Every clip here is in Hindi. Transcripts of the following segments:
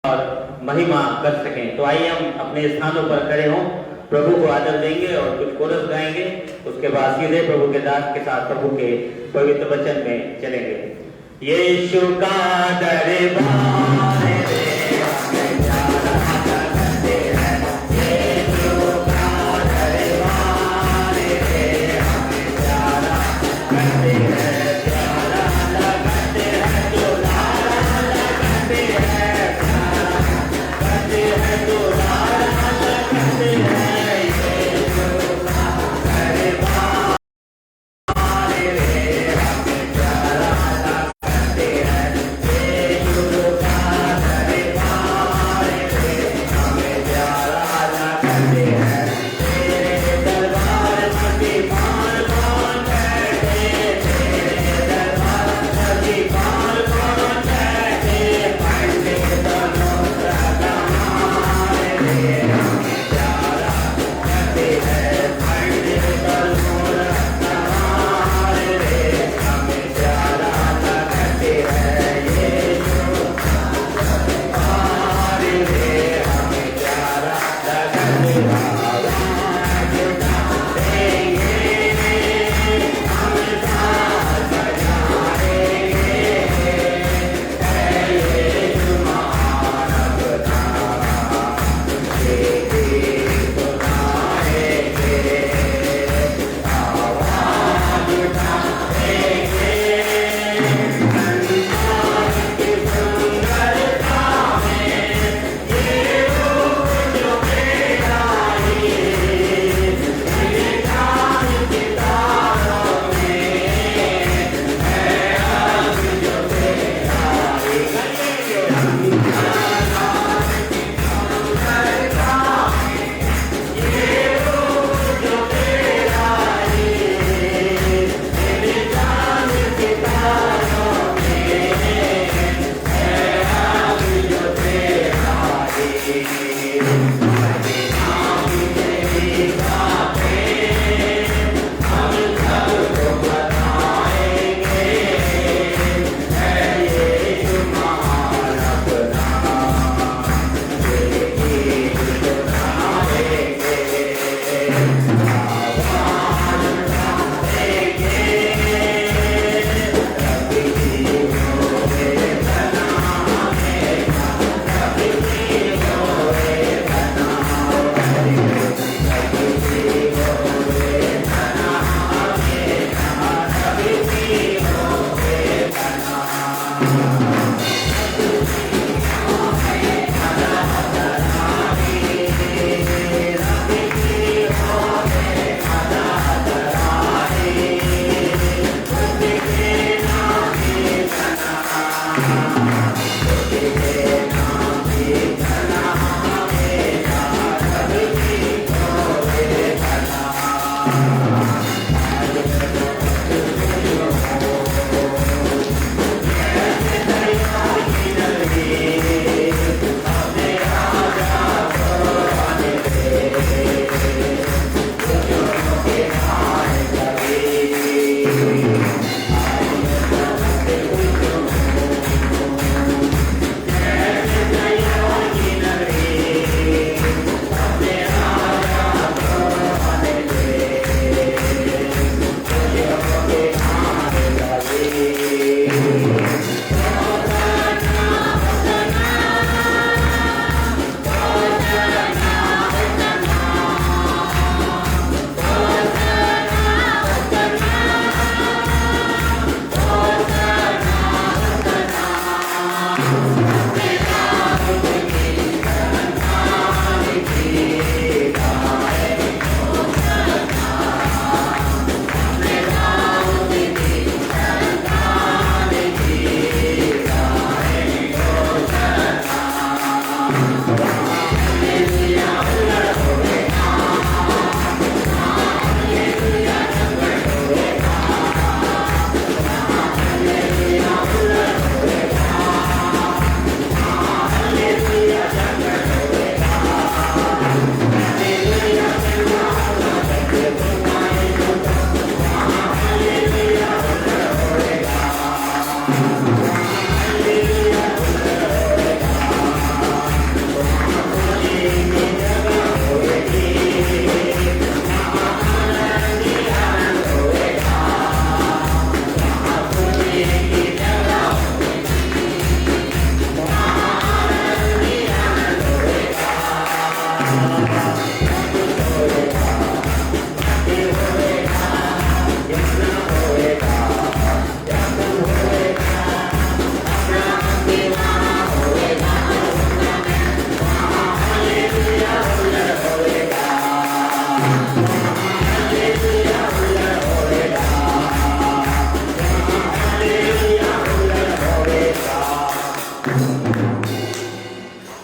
और महिमा कर सकें। तो आइए हम अपने स्थानों पर खड़े हों, प्रभु को आदर देंगे और कुछ कोरस गाएंगे। उसके बाद सीधे प्रभु के दास के साथ प्रभु के पवित्र वचन में चलेंगे। यीशु का दरबार रे हमें प्यारा करते हैं, यीशु का दरबार रे हमें प्यारा करते हैं, प्यारा लगते हैं तो लारा लगते हैं, करते हैं तो लारा लगते हैं। यीशु का दरबार रे हमें प्यारा लगते हैं, यीशु का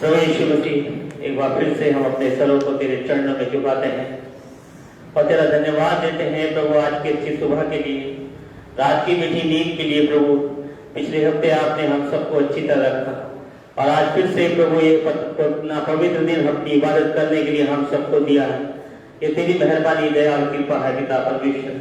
प्रभु यीशु मसीह, एक बार फिर से हम अपने सरों को तेरे चरणों में झुकाते हैं और तेरा धन्यवाद देते हैं प्रभु आज की अच्छी सुबह के लिए, रात की मीठी नींद के लिए। प्रभु पिछले हफ्ते आपने हम सबको अच्छी तरह रखा और आज फिर से प्रभु ये अपना पवित्र दिन अपनी इबादत करने के लिए हम सबको दिया है। ये तेरी मेहरबानी, दया और कृपा है पिता परमेश्वर।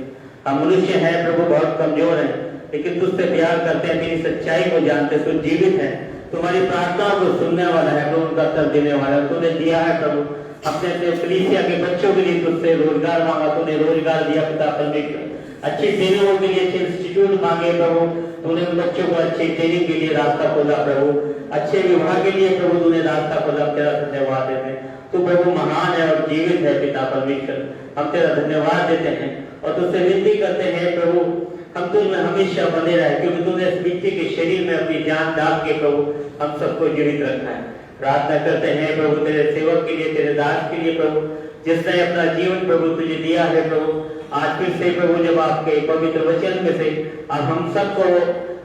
हम मनुष्य हैं प्रभु, बहुत कमजोर हैं, लेकिन तुझसे प्यार करते हैं, तेरी सच्चाई को जानते, तू जीवित है, तुम्हारी प्रार्थनाओं को सुनने वाला है प्रभु, उनका उत्तर देने वाला तूने दिया है प्रभु। अपने कलीसिया के बच्चों के लिए तुझसे रोजगार मांगा, तूने रोजगार दिया पिता परमेश्वर। अच्छी ट्रेनिंगों के लिए अच्छे इंस्टीट्यूट मांगे प्रभु, तूने उन बच्चों को अच्छी ट्रेनिंग के लिए रास्ता खोला प्रभु। अच्छे विवाह के लिए प्रभु तूने रास्ता खोला, तेरा धन्यवाद देते हैं। तू प्रभु महान है और जीवित है पिता परमेश्वर, हम तेरा धन्यवाद देते हैं और तुझसे विनती करते हैं प्रभु, हम तुझ में हमेशा बने रहे, क्योंकि तूने इस मिट्टी के शरीर में अपनी जान डाल के प्रभु हम सबको जीवित रखा है। प्रार्थना करते हैं प्रभु तेरे सेवक के लिए, तेरे दास के लिए प्रभु, जिसने अपना जीवन प्रभु तुझे दिया है प्रभु। आज फिर से प्रभु जब आपके पवित्र वचन में से अब हम सबको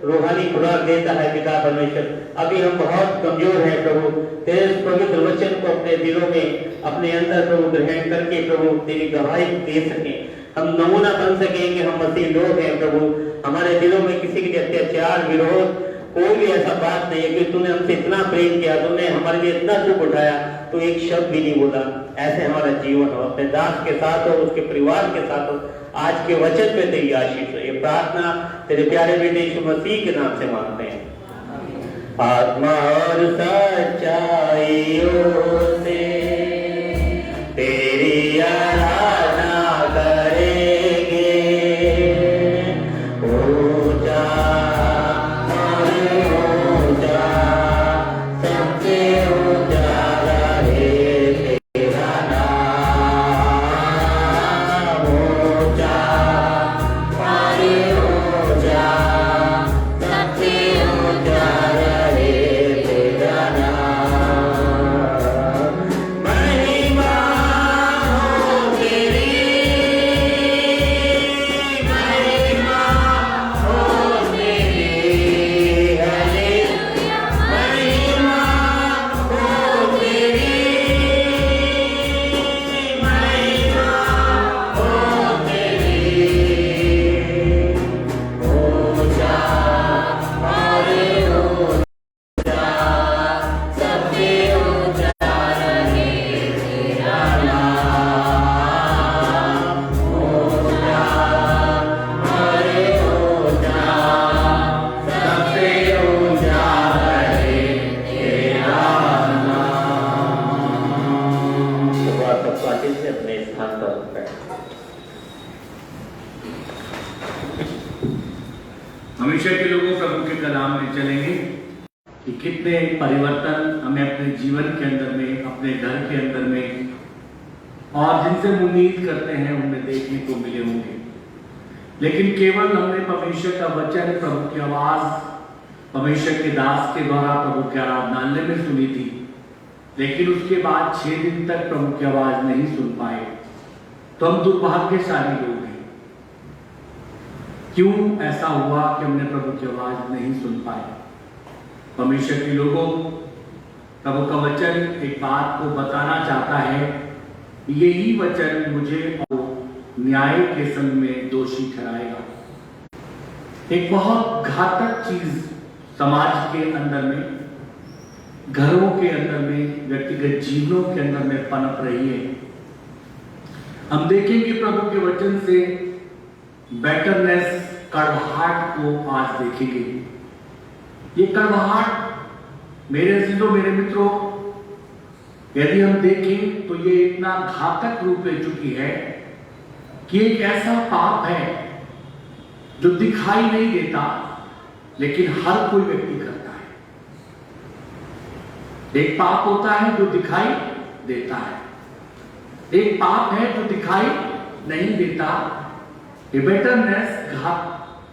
रूहानी खुराक देता है पिता परमेश्वर। अभी हम बहुत कमजोर हैं प्रभु, तेरे पवित्र वचन को अपने दिलों में अपने अंदर प्रभु ग्रहण करके प्रभु तेरी गवाही दे सके, हम नमूना बन सकेंगे। हम मसीह लोग हैं प्रभु, हमारे दिलों में किसी के लिए अत्याचार, विरोध, कोई भी ऐसा बात नहीं है कि तूने हमसे इतना प्रेम किया, तूने हमारे लिए इतना दुख उठाया, तो एक शब्द भी नहीं बोला। ऐसे हमारा जीवन हो, अपने दास के साथ हो, उसके परिवार के साथ हो। आज के वचन पे तेरी आशीष हो, ये प्रार्थना तेरे प्यारे बेटे यीशु मसीह के नाम से मांगते हैं। आत्मा और सच्चाइयों से तेरी आराधना करेंगे, ऊंचा और ऊंचा, सबसे ऊंचा रहे तेरा नाम, ऊंचा और ऊंचा, सबसे ऊंचा रहे तेरा नाम। महिमा हो तेरी, महिमा हो तेरी, हालेलुया। महिमा हो तेरी, महिमा हो तेरी, ऊंचा और ऊंचा, सबसे ऊंचा रहे तेरा नाम, ऊंचा और ऊंचा, सबसे ऊंचा रहे तेरा नाम। तो बात सबको अच्छे से अपने स्थान पर बैठ। हमेशा के लोगों प्रभु के कलाम में चलेंगे कि कितने परिवर्तन हमें अपने जीवन के अंदर में, अपने घर के अंदर में और जिनसे हम उम्मीद करते हैं उनमें देखने को मिले होंगे। लेकिन केवल हमने परमेश्वर का वचन, प्रभु की आवाज परमेश्वर के दास के द्वारा प्रभु के आराधनालय में सुनी थी, लेकिन उसके बाद 6 दिन तक प्रभु की आवाज नहीं सुन पाए, तो हम दुर्भाग्यशाली लोग हैं। क्यों ऐसा हुआ कि हमने प्रभु की आवाज नहीं सुन पाए? परमेश्वर के लोगों, प्रभु का वचन एक बात को बताना चाहता है, यही वचन मुझे और न्याय के संग में दोषी ठहराएगा। एक बहुत घातक चीज समाज के अंदर में, घरों के अंदर में, व्यक्तिगत जीवनों के अंदर में पनप रही है। हम देखेंगे प्रभु के वचन से बेटरनेस, कड़वाहट को आज देखेंगे। ये कड़वाहट मेरे अजीजों, मेरे मित्रों, यदि हम देखें तो ये इतना घातक रूप ले चुकी है कि एक ऐसा पाप है जो दिखाई नहीं देता, लेकिन हर कोई व्यक्ति करता है। एक पाप होता है जो दिखाई देता है, एक पाप है जो दिखाई नहीं देता। ये बेटरनेस, घात,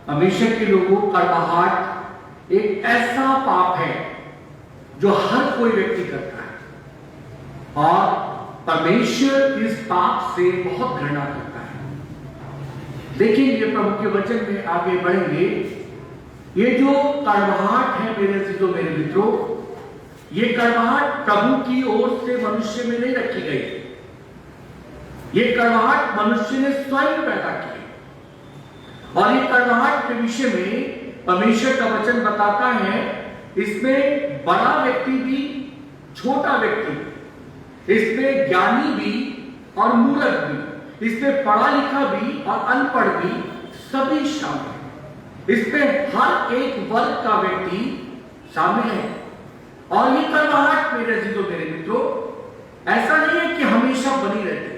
हमेशा के लोगों, कड़वाहट एक ऐसा पाप है जो हर कोई व्यक्ति करता है और परमेश्वर इस पाप से बहुत घृणा करता है। देखेंगे प्रभु के वचन में आगे बढ़ेंगे। ये जो कड़वाहट है मेरे अजीजों, मेरे मित्रों, ये कड़वाहट प्रभु की ओर से मनुष्य में नहीं रखी गई, ये कड़वाहट मनुष्य ने स्वयं पैदा की। और ये कड़वाहट के विषय में परमेश्वर का वचन बताता है, इसमें बड़ा व्यक्ति भी, छोटा व्यक्ति, इसमें ज्ञानी भी और मूर्ख भी, इसमें पढ़ा लिखा भी और अनपढ़ भी, सभी शामिल। इसमें हर एक वर्ग का व्यक्ति शामिल है। और ये कड़वाहट मेरे अजीजों मेरे मित्रों, ऐसा नहीं है कि हमेशा बनी रहती।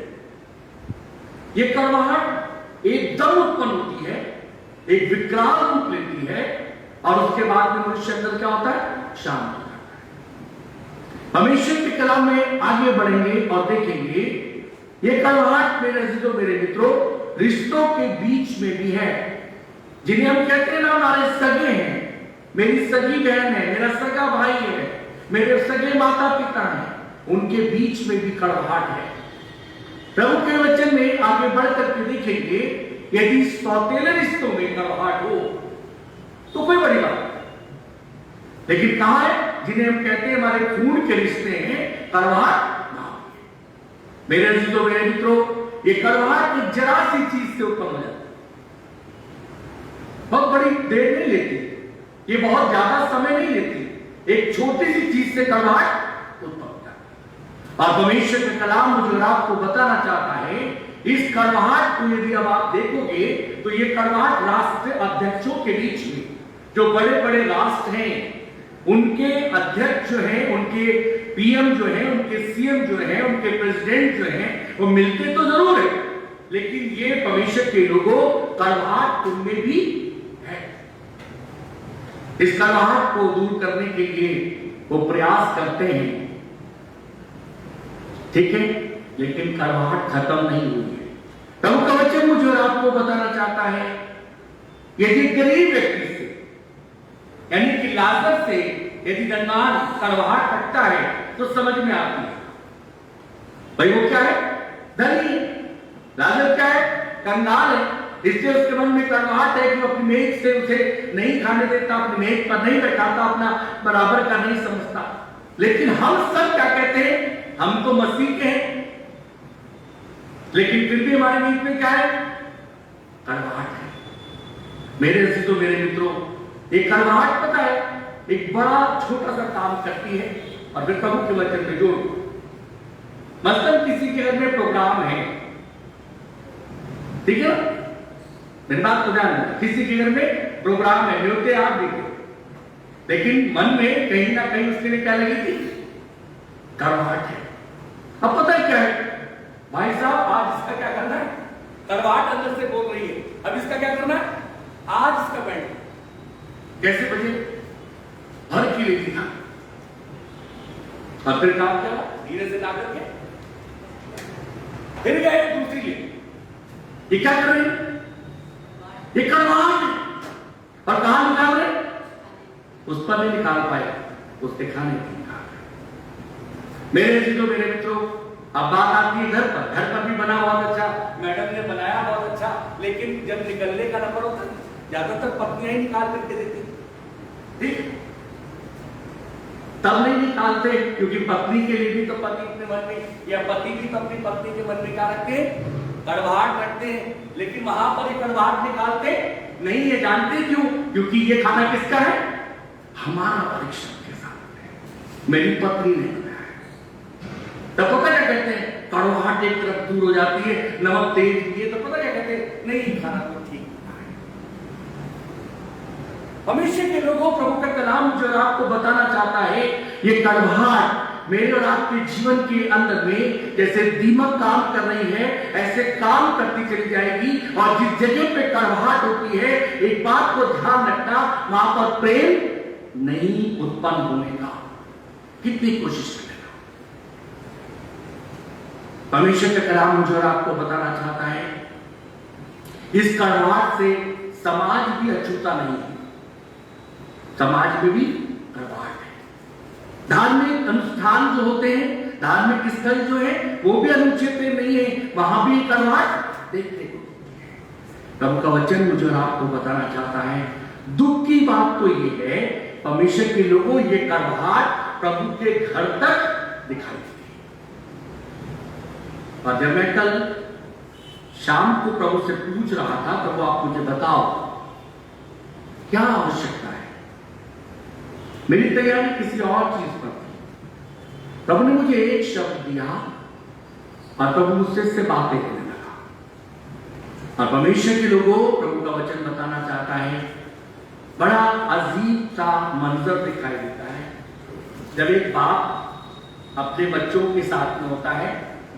ये कड़वाहट एकदम उत्पन्न होती है, एक विकराल रूप लेती है, और उसके बाद में मनुष्य अंदर क्या होता है? शांत हो जाता है। परमेश्वर के कलाम में आगे बढ़ेंगे और देखेंगे ये कड़वाहट मेरे अजीजों मेरे मित्रों रिश्तों के बीच में भी है, जिन्हें हम कहते हैं ना हमारे सगे हैं, मेरी सगी बहन है, मेरा सगा भाई है, मेरे सगे माता पिता हैं, उनके बीच में भी कड़वाहट है। प्रभु के वचन में आगे बढ़कर के देखेंगे, यदि सौतेले रिश्तों में कड़वाहट हो तो कोई बड़ी बात नहीं, लेकिन कहां है जिन्हें हम कहते हैं हमारे खून के रिश्ते हैं, कड़वाहट ना हो। मेरे अजीजों मेरे मित्रों, ये कड़वाहट एक जरा सी चीज से उत्पन्न हो जाती है, बहुत बड़ी देर नहीं लेती, ये बहुत ज्यादा समय नहीं लेती, एक छोटी सी चीज से कड़वाहट उत्पन्न होता है। और परमेश्वर का कलाम मुझे आपको बताना चाहता है, इस कड़वाहट को यदि अब आप देखोगे तो ये कड़वाहट राष्ट्र अध्यक्षों के बीच में, जो बड़े बड़े राष्ट्र हैं, उनके अध्यक्ष जो हैं, उनके पीएम जो हैं, उनके सीएम जो हैं, उनके प्रेसिडेंट जो हैं, वो मिलते तो जरूर है, लेकिन ये परमेश्वर के लोगों कड़वाहट उनमें भी है। इस कड़वाहट को दूर करने के लिए वो प्रयास करते हैं, ठीक है, लेकिन कड़वाहट खत्म नहीं हुई है। प्रभु का वचन मुझे और आपको बताना चाहता है, यदि गरीब व्यक्ति से यानी कि लाजर से यदि धनवान कड़वाहट रखता है तो समझ में आती है, भाई वो क्या है? धनी। लाजर क्या है? कंगाल है, इसलिए उसके मन में कड़वाहट है कि वो अपनी मेज से उसे नहीं खाने देता, अपनी मेज पर नहीं बैठाता, अपना बराबर का नहीं समझता। लेकिन हम सब क्या कहते हैं? हम तो मसीह के हैं, लेकिन फिर भी हमारे बीच में क्या है? कड़वाहट है। मेरे अजीजों मेरे मित्रों, एक कड़वाहट पता है एक बड़ा छोटा सा काम करती है, और फिर प्रभु के वचन में जोड़, मतलब किसी के घर में प्रोग्राम है, ठीक है, मेरी बात तो ध्यान, किसी के घर में प्रोग्राम है, न्योते आप देखे, लेकिन मन में कहीं ना कहीं उसके लिए क्या लगी थी? कड़वाहट है। अब पता है क्या है भाई साहब, आज इसका क्या करना है? कड़वाहट अंदर से बोल रही है, अब इसका क्या करना है? आज इसका बैंड कैसे बजे भर की लेती था, और फिर काम किया, धीरे से ला करके फिर गए दूसरी ले। ये क्या कर रहे हैं? ये कड़वाहट है। और कहां निकाल रहे? उस पर नहीं निकाल पाए, उसके खाने की निकाल रहे। मेरे अजीजों मेरे मित्रों, अब बात आती है घर पर। घर पर भी बना बहुत अच्छा, मैडम ने बनाया बहुत अच्छा, लेकिन जब निकलने का नंबर होता है ज्यादातर पत्नियां ही निकाल करके देती, ठीक, तब नहीं निकालते, क्योंकि पत्नी के लिए भी तो पति अपने मन में, या पति भी तो अपनी पत्नी के मन में क्या रखते हैं? कड़वाहट रखते हैं। लेकिन वहां पर ये कड़वाहट निकालते नहीं है। जानते क्यों? क्योंकि ये खाना किसका है? हमारा परीक्षण के साथ है, मेरी पत्नी ने बनाया। तब पता क्या कहते हैं? कड़वाहट एक तरफ दूर हो जाती है, नमक तेज दिए तो पता क्या कहते हैं? नहीं, खाना तो ठीक है। हमेशा के लोगों, प्रभु का कलाम जो आपको बताना चाहता है, ये कड़वाहट मेरे और आपके जीवन के अंदर में जैसे दीमक काम कर रही है, ऐसे काम करती चली जाएगी। और जिस जगह पे कड़वाहट होती है, एक बात को ध्यान रखना, वहां पर प्रेम नहीं उत्पन्न होने का, कितनी कोशिश करेगा। परमेश्वर का कलाम मुझे और आपको बताना चाहता है, इस कड़वाहट से समाज भी अछूता नहीं है, समाज में भी कड़वाहट है। धार्मिक अनुष्ठान जो होते हैं, धार्मिक स्थल जो है, वो भी अनुचित नहीं है, वहां भी कड़वाहट देखते को। प्रभु का वचन मुझे और आपको बताना चाहता है, दुख की बात तो ये है, परमेश्वर के लोगों, ये कड़वाहट प्रभु के घर तक दिखाई देती। और जब मैं कल शाम को प्रभु से पूछ रहा था, प्रभु आप मुझे बताओ क्या आवश्यकता है, मेरी तैयारी किसी और चीज पर थी। प्रभु ने मुझे एक शब्द दिया और प्रभु मुझसे से बातें करने लगा। और परमेश्वर के लोगों, प्रभु का वचन बताना चाहता है, बड़ा अजीब सा मंजर दिखाई देता है जब एक बाप अपने बच्चों के साथ में होता है।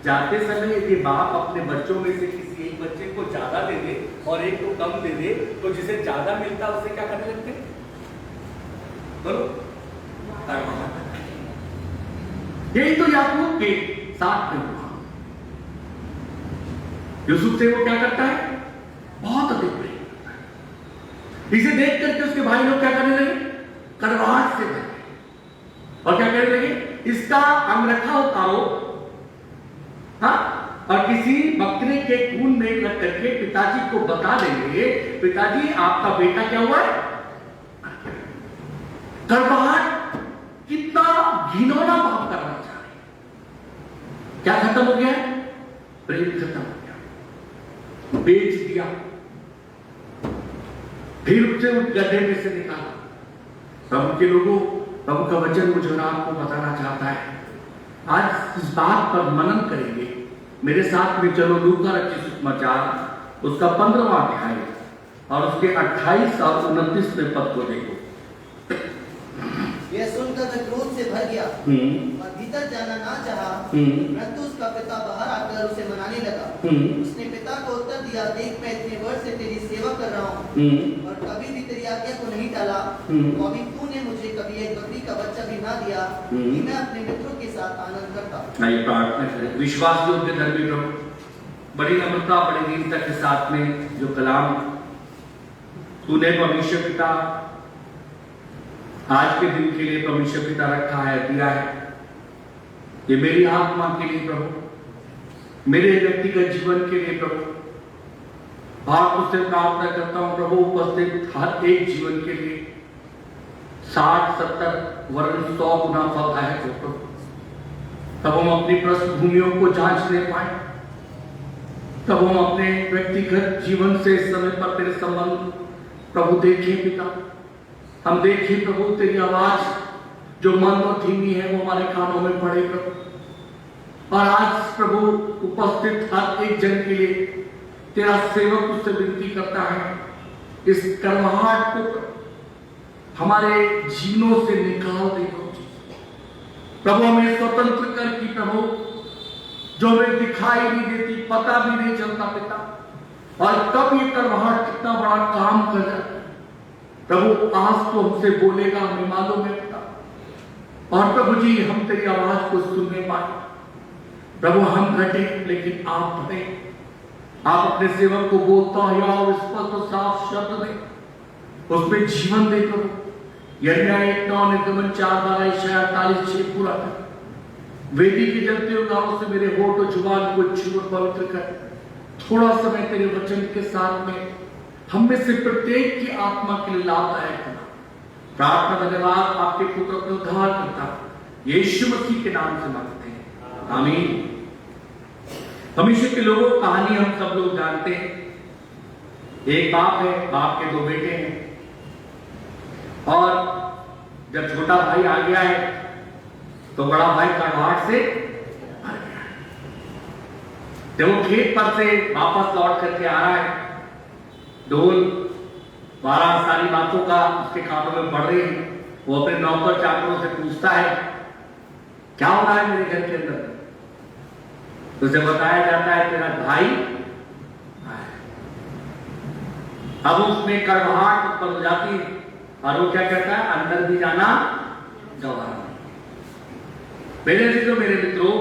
जाते समय यदि बाप अपने बच्चों में से किसी एक बच्चे को ज्यादा दे दे और एक को कम दे दे, तो जिसे ज्यादा मिलता है उसे क्या करने लगते हैं? बोलो। यही तो याकूब के साथ में हुआ। यूसुफ से वो क्या करता है? बहुत अधिक प्रेम करता है। इसे देख करके उसके भाई लोग क्या करने लगे? कड़वाहट से भरे और क्या कहने लगे? इसका अंगरखा उतारो, हाँ, और किसी बकरे के खून में रख करके पिताजी को बता देंगे, पिताजी आपका बेटा क्या हुआ है? कड़वाहट, कितना घिनौना पाप करना चाह रहे। क्या खत्म हो गया? प्रेम खत्म हो गया। बेच दिया, फिर उसे उस गड्ढे में से निकाला। प्रभु के लोगों, प्रभु का वचन मुझे और आपको बताना चाहता है। आज इस बात पर मनन करेंगे। मेरे साथ में चलो लूका रचित सुसमाचार उसका 15वां अध्याय और उसके 28 और 29 में पद को देखो। यह सुनकर वह क्रोध से भर गया और भीतर जाना ना चाहा, परंतु उसका पिता बाहर आकर उसे मनाने लगा। उसने पिता को उत्तर दिया, देख मैं इतने वर्ष से तेरी सेवा कर रहा हूँ और कभी भी तेरी आज्ञा को नहीं टाला, तो अभी तूने मुझे कभी एक बकरी का बच्चा भी ना दिया कि मैं अपने मित्रों के साथ आनंद करता। आइए प्रार्थना करें। विश्वास योग्य धर्मी प्रभु, बड़ी नम्रता बड़ी दीनता के साथ में जो कलाम तूने परमेश्वर पिता आज के दिन के लिए परमेश्वर पिता रखा है, दिया है, ये मेरी आत्मा के लिए प्रभु, मेरे व्यक्तिगत जीवन के लिए प्रभु, भाव से प्रार्थना करता हूं प्रभु, उपस्थित हर एक जीवन के लिए 60, 70 वरन 100 गुना फलदायक हो प्रभु। तब हम अपनी पृष्ठभूमियों को जांचने पाए, तब हम अपने व्यक्तिगत जीवन से इस समय पर तेरे संबंध प्रभु देखें पिता, हम देखें प्रभु तेरी आवाज जो मन और धीमी है वो हमारे कानों में पड़े प्रभु। और आज प्रभु उपस्थित हर एक जन के लिए तेरा सेवक उससे विनती करता है, इस कड़वाहट को हमारे जीवनों से निकाल दे प्रभु। हमें स्वतंत्र कर की प्रभु, जो हमें दिखाई नहीं देती, पता भी नहीं चलता पिता, और कब ये कड़वाहट कितना बड़ा काम कर जाता प्रभु, आज तो हमसे बोलेगा, हमें मालूम है पिता। और प्रभु जी हम तेरी आवाज को सुनने पाए प्रभु, हम घटे लेकिन आप बढ़े। आप अपने सेवक को बोलता हो स्पष्ट तो साफ शब्द में उसमें जीवन दे प्रभु। यर्मिया 1:9, निर्गमन 4:12, यशायाह 48:6 पूरा कर। वेदी के जलते हुए गांव से मेरे होठ और जुबान को छू और पवित्र कर। थोड़ा समय तेरे वचन के साथ में हम में से प्रत्येक की आत्मा के लिए लाभदायक होना। प्रार्थना धन्यवाद आपके पुत्र अपने उद्धार करता यीशु मसीह के नाम से मांगते हैं, आमीन। परमेश्वर के लोगों, कहानी हम सब लोग जानते हैं। एक बाप है, बाप के 2 बेटे हैं, और जब छोटा भाई आ गया है तो बड़ा भाई कड़वाहट से मर गया है। जब वो खेत पर से वापस लौट करके आ रहा है, ढोल 12 सारी बातों का उसके कानों में पड़ रही है। वो अपने नौकर चाकरों से पूछता है क्या हो रहा है मेरे घर के अंदर? तो उसे बताया जाता है तेरा भाई। अब उसमें कड़वाहट उत्पन्न हो जाती है और वो क्या कहता है? अंदर भी जाना गवारा। मेरे मित्रों,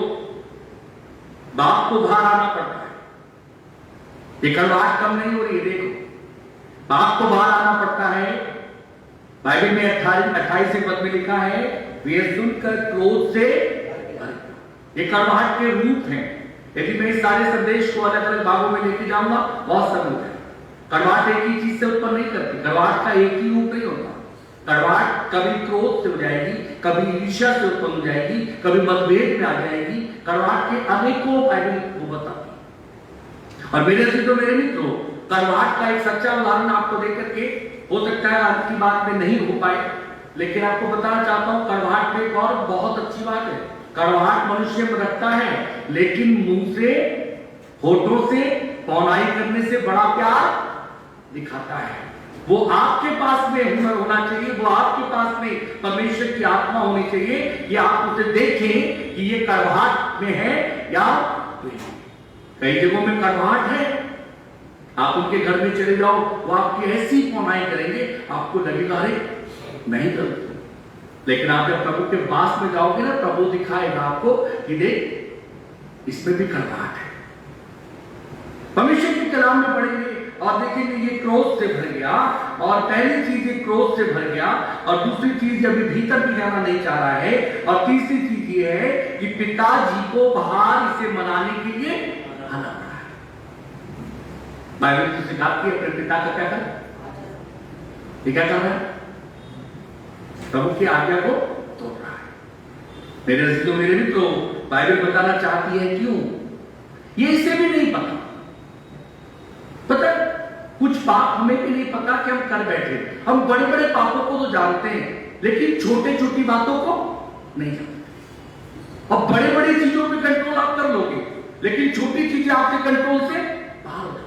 बाप को बाहर आना पड़ता है। ये कड़वाहट कम नहीं हो रही है, देखो बाप को बाहर आना पड़ता है। बाइबल में 28 पद में लिखा है, वे सुनकर क्रोध से, ये कड़वाहट के रूप हैं। यदि मैं इस सारे संदेश को अलग अलग भागों में लेके जाऊंगा बहुत सरल है। कड़वाहट एक ही चीज से उत्पन्न नहीं करती, कड़वाहट का एक ही रूप नहीं होता। कड़वाहट कभी क्रोध से हो जाएगी, कभी ईर्ष्या से उत्पन्न हो जाएगी, कभी मतभेद में आ जाएगी। कड़वाहट के अनेकों बाइबल वो बताती है। और मेरे से तो मेरे मित्रों, कड़वाहट का एक सच्चा उदाहरण आपको देकर के हो सकता है आज की बात में नहीं हो पाए, लेकिन आपको बताना चाहता हूं कड़वाहट में एक और बहुत अच्छी बात है। कड़वाहट मनुष्य में रखता है, लेकिन मुंह से, होठों से, पौनाई करने से बड़ा प्यार दिखाता है। वो आपके पास में हुनर होना चाहिए, वो आपके पास में परमेश्वर की आत्मा होनी चाहिए कि आप उसे देखें कि ये कड़वाहट में है या नहीं। कई जगहों में कड़वाहट है, आप उनके घर में चले जाओ, वो आपकी ऐसी पौनाई करेंगे आपको लगेगा अरे नहीं करते। लेकिन आप जब प्रभु के पास में जाओगे ना, प्रभु दिखाएगा आपको कि देख इसमें भी कड़वाहट है। परमेश्वर के कलाम में पढ़ेंगे और देखेंगे ये क्रोध से भर गया, और पहली चीज ये क्रोध से भर गया, और दूसरी चीज अभी भीतर भी जाना नहीं चाह रहा है, और तीसरी चीज ये है कि पिताजी को बाहर इसे मनाने के लिए आना पड़ा है। बाइबल तो सिखाती है अपने पिता का क्या कर, ये क्या कर रहा है, प्रभु की आज्ञा को तोड़ रहा है। मेरे अजीजों मेरे मित्रों, बाइबल बताना चाहती है क्यों, ये इसे भी नहीं पता। पता कुछ पाप हमें भी नहीं पता कि हम कर बैठे। हम बड़े बड़े पापों को तो जानते हैं, लेकिन छोटे छोटी बातों को नहीं जानते। और बड़े बड़ी चीजों पे कंट्रोल आप कर लोगे, लेकिन छोटी चीजें आपके कंट्रोल से बाहर हो जाती।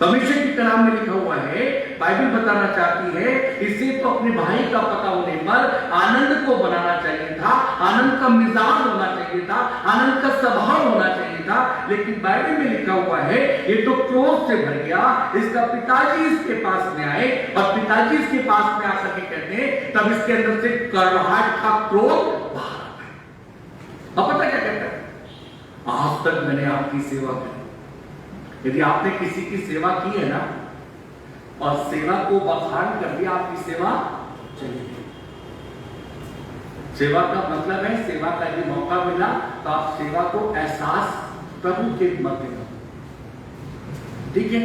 परमेश्वर के कलाम में लिखा हुआ है, बाइबल बताना चाहती है, इसे तो अपने भाई का पता होने पर आनंद को बनाना चाहिए था, आनंद का मिजाज होना चाहिए था, आनंद का स्वभाव होना चाहिए था, लेकिन बाइबल में लिखा हुआ है ये तो क्रोध से भर गया। इसका पिताजी इसके पास में आए, और पिताजी इसके पास में आकर के कहते हैं, तब इसके अंदर से कड़वाहट का क्रोध बाहर आता है। अब पता क्या कहता है, आज तक मैंने आपकी सेवा की। यदि आपने किसी की सेवा की है ना, और सेवा को बखान कर दिया, आपकी सेवा चली। सेवा का मतलब है, सेवा का यदि मौका मिला तो आप सेवा को एहसास प्रभु के मध्य में, ठीक है।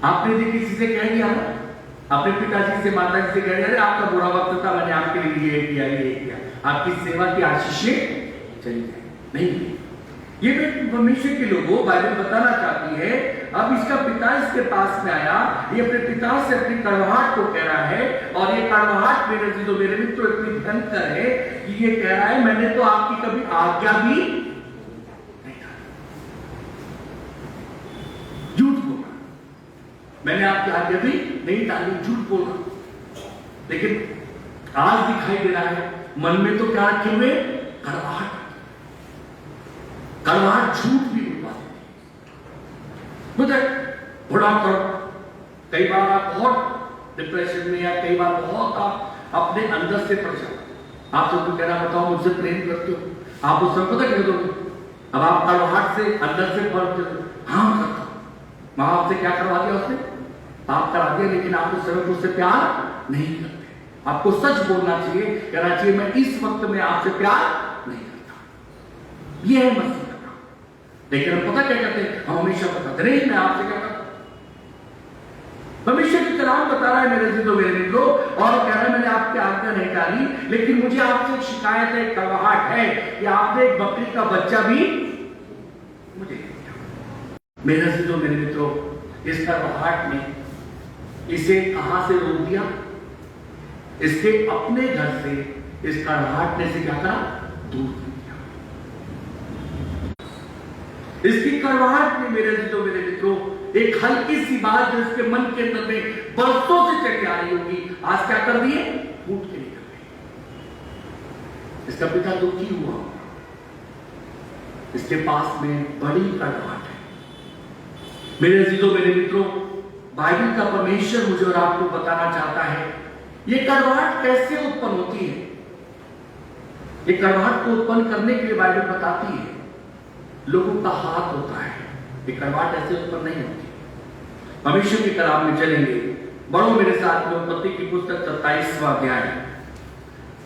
आपने यदि किसी से कह दिया ना, अपने पिताजी से, माताजी से कह दिया आपका बुरा वक्त था, मैंने आपके लिए ये किया ये किया, आपकी सेवा की आशीषें चली गई, नहीं। ये परमेश्वर के लोगों बाइबल बताना चाहती है, अब इसका पिता इसके पास में आया, ये अपने पिता से अपनी कड़वाहट को कह रहा है, और ये कड़वाहट मेरे अजीजों मेरे मित्रों इतनी भयंकर है कि ये कह रहा है मैंने तो आपकी कभी आज्ञा भी नहीं टाली, झूठ बोला, मैंने आपकी आज्ञा भी नहीं टाली, झूठ बोला। लेकिन आज दिखाई दे रहा है मन में तो क्या रखे हुए, कड़वाहट। कड़वाहट झूठ भी उठवा देती है, बड़ा कर। कई बार आप बहुत डिप्रेशन में, या कई बार बहुत आप अपने अंदर से परेशान, आप सबको कहना बताओ मुझसे प्रेम करते हो, आप उस समय पता कह दोगे। अब आप कड़वाहट से अंदर से हाँ करता हूं, माँ बाप से क्या करवा दिया, उसने पाप करा दिया, लेकिन आप उस समय उससे प्यार नहीं करते। आपको सच बोलना चाहिए, कहना चाहिए मैं इस वक्त में आपसे प्यार नहीं करता। यह है मसीह। लेकिन हम पता क्या कहते हैं, हम हमेशा बताते नहीं मैं आपसे क्या करता। परमेश्वर की कलाम बता रहा है मेरे अजीजों मेरे मित्रों, और कह रहा है मैंने आपकी आज्ञा नहीं टाली, लेकिन मुझे आपसे एक शिकायत है, कड़वाहट है कि आपने एक बकरी का बच्चा भी मुझे दिया। मेरे अजीजों मेरे मित्रों, इस कड़वाहट ने इसे कहां से रोक दिया, इसके अपने घर से इस कड़वाहट ने से क्या करा, दूर किया। इसकी कड़वाहट में मेरे अजीजों मेरे मित्रों एक हल्की सी बात जो इसके मन के अंदर में बरसों से चली आ रही होगी, आज क्या कर दिए, फूट के निकल गई। इसका पिता दुखी हुआ, इसके पास में बड़ी कड़वाहट है। मेरे अजीजों मेरे मित्रों, बाइबल का परमेश्वर मुझे और आपको बताना चाहता है ये कड़वाहट कैसे उत्पन्न होती है। ये कड़वाहट को उत्पन्न करने के लिए बाइबल बताती है लोगों का हाथ होता है। ये कड़वाहट ऐसे उत्पन्न नहीं होती। परमेश्वर के कलाम में चलेंगे, बढ़ो मेरे साथ में उत्पत्ति की पुस्तक 27वां अध्याय,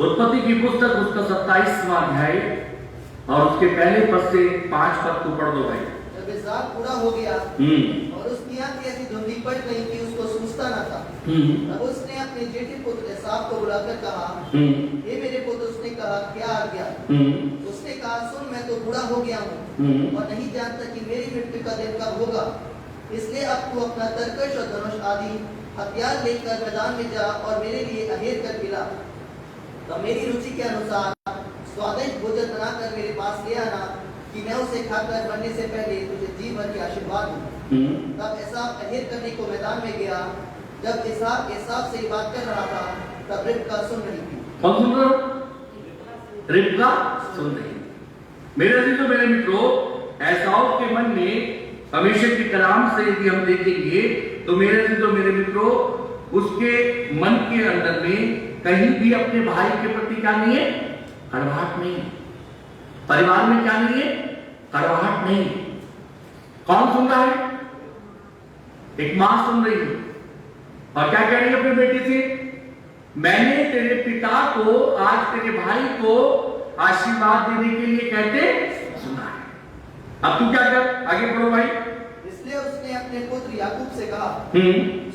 उत्पत्ति की पुस्तक उसका 27वां अध्याय, और उसके पहले पद से 5 पद को पढ़ दो भाई। जब इज़हाक पूरा हो गया और उसकी आंखें ऐसी धुंधली पड़ गई कि उसको सूझता समझता न था। तब उसने अपने जेठे पुत्र एसाव को बुलाकर कहा, हे मेरे पुत्र, उसने कहा, क्या आज्ञा? उसने कहा, सुन, मैं तो बूढ़ा हो गया हूँ और नहीं जानता कि मेरी मृत्यु का दिन कब होगा। इसलिए अब तू अपना तरकश और धनुष आदि हथियार लेकर मैदान में जा और मेरे लिए अहेर कर मिला। तो मेरी रुचि के अनुसार स्वादिष्ट भोजन बनाकर मेरे पास ले आना, कि मैं उसे खाकर मरने से पहले तुझे जी भर के आशीर्वाद दूं। तब एसाव अहेर करने को मैदान में गया। जब एसाव से बात कर रहा था, तब रिबका सुन रही थी। कौन सुन रहा? रिबका सुन रही। मेरे अजीजों, मेरे मित्रों, एसाव के मन में परमेश्वर के कलाम से यदि हम देखेंगे तो मेरे अजीजों, मेरे मित्रों, उसके मन के अंदर में कहीं भी अपने भाई के प्रति क्या नहीं है? कड़वाहट नहीं। परिवार में क्या नहीं है? कड़वाहट नहीं। कौन सुन रहा है? एक मां सुन रही है और क्या कह रही है अपने बेटे से? मैंने तेरे पिता को, आज तेरे भाई को आशीर्वाद देने के लिए कहते सुना है। अब तू क्या कर? आगे बढ़ो भाई। इसलिए उसने अपने पुत्र याकूब से कहा,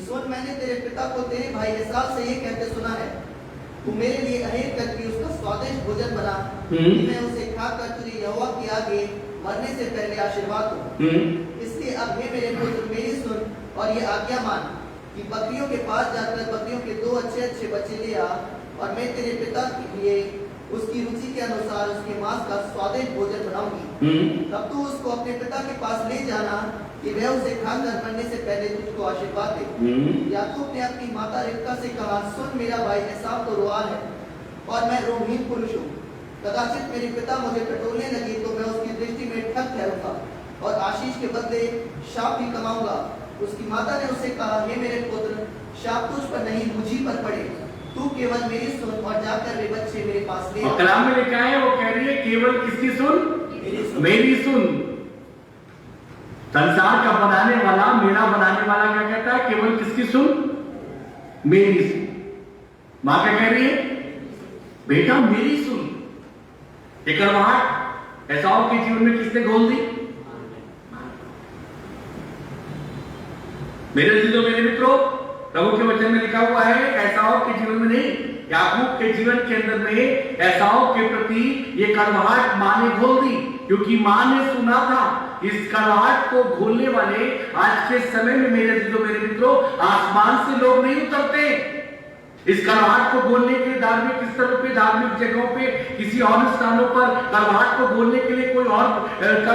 सुन, मैंने तेरे पिता को तेरे भाई एसाव से ये कहते सुना है, तू मेरे लिए अहेर करके उसका स्वादिष्ट भोजन बना, कि मैं उसे खाकर तुझे यहोवा के आगे मरने से पहले आशीर्वाद दूं। इसलिए अब हे मेरे पुत्र, मेरी सुन और ये आज्ञा मान कि बकरियों के पास जाकर बकरियों के 2 अच्छे बच्चे ले आ, और मैं तेरे पिता के लिए उसकी रुचि के अनुसार उसके मांस का स्वादिष्ट भोजन बनाऊंगी। तब तू उसको अपने पिता के पास ले जाना, कि वह उसे खाकर मरने से पहले तुझको आशीर्वाद दे। याकूब ने अपनी माता रिबका से कहा, सुन, मेरा भाई एसाव तो रुआल है और मैं रोमहीन पुरुष हूँ। कदाचित मेरे पिता मुझे टटोलने लगे तो मैं उसकी दृष्टि में ठग ठहरूंगा और आशीष के बदले शाप भी कमाऊंगा। उसकी माता ने उससे कहा, हे मेरे पुत्र, शाप तुझ पर नहीं, मुझी पर पड़े। तू केवल मेरी सुन और जाकर वे बच्चे मेरे पास ले। और कलाम में लिखा है, वो कह रही है केवल किसकी सुन? मेरी सुन। संसार का बनाने वाला, मेरा बनाने वाला क्या कहता है? केवल किसकी सुन? मेरी सुन। मां क्या कह रही है? बेटा मेरी सुन। एक कड़वाहट एसाव के जीवन में किसने घोल दी? मेरे अजीजों, मेरे मित्रों, प्रभु के वचन में लिखा हुआ है, एसाव के जीवन में नहीं, याकूब के जीवन के अंदर में एसाव के प्रति ये कड़वाहट मां ने घोल दी, क्योंकि मां ने सुना था। इस कड़वाहट को घोलने वाले आज के समय में मेरे अजीजों, मेरे मित्रों, आसमान से लोग नहीं उतरते। इस कड़वाहट को घोलने के लिए धार्मिक स्थलों पे, धार्मिक जगहों पे, किसी और स्थानों पर कड़वाहट को घोलने के लिए कोई और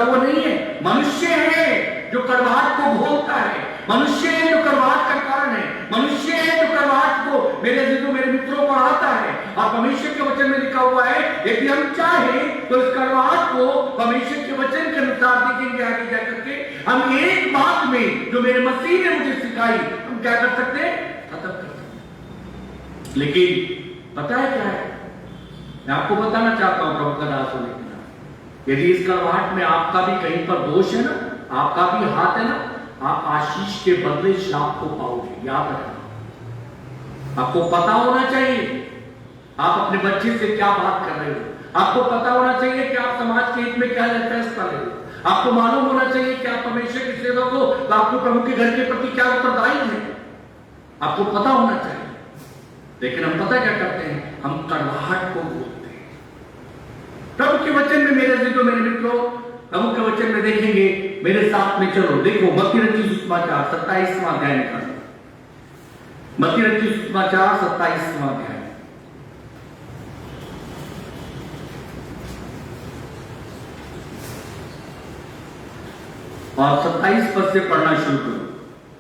वो नहीं है। मनुष्य है जो कड़वाहट को घोलता है, मनुष्य है जो कड़वाहट का कारण है, मनुष्य है जो कड़वाहट को मेरे अजीजों, मेरे मित्रों बढ़ाता है। और परमेश्वर के वचन में लिखा हुआ है, यदि हम चाहे तो इस कड़वाहट को परमेश्वर के वचन के अनुसार देखेंगे आगे जाकर के, हम एक बात में जो मेरे मसीह ने मुझे सिखाई, हम क्या कर सकते हैं? खत्म कर सकते। लेकिन पता है क्या है? मैं आपको बताना चाहता हूं प्रभु का दास होने के नाते, यदि इस कड़वाहट में आपका भी कहीं पर दोष है ना, आपका भी हाथ है ना, आप आशीष के बदले शाप को पाओगे। याद रखना। आपको पता होना चाहिए आप अपने बच्चे से क्या बात कर रहे हो। आपको पता होना चाहिए कि आप समाज के हित में क्या फैसला ले रहे हो। आपको मालूम होना चाहिए कि आप परमेश्वर की सेवा को, तो आपको प्रभु के घर के प्रति क्या उत्तरदायी है, आपको पता होना चाहिए। लेकिन हम पता क्या करते हैं? हम कड़वाहट को भूलते हैं। प्रभु के वचन में मेरे अजीजों, मेरे मित्रों, प्रभु के वचन में देखेंगे, मेरे साथ में चलो। देखो मत्ती रचित सुसमाचार 27वां अध्याय निकालो। मत्ती रचित सुसमाचार 27वां अध्याय और 27 पद से पढ़ना शुरू करो।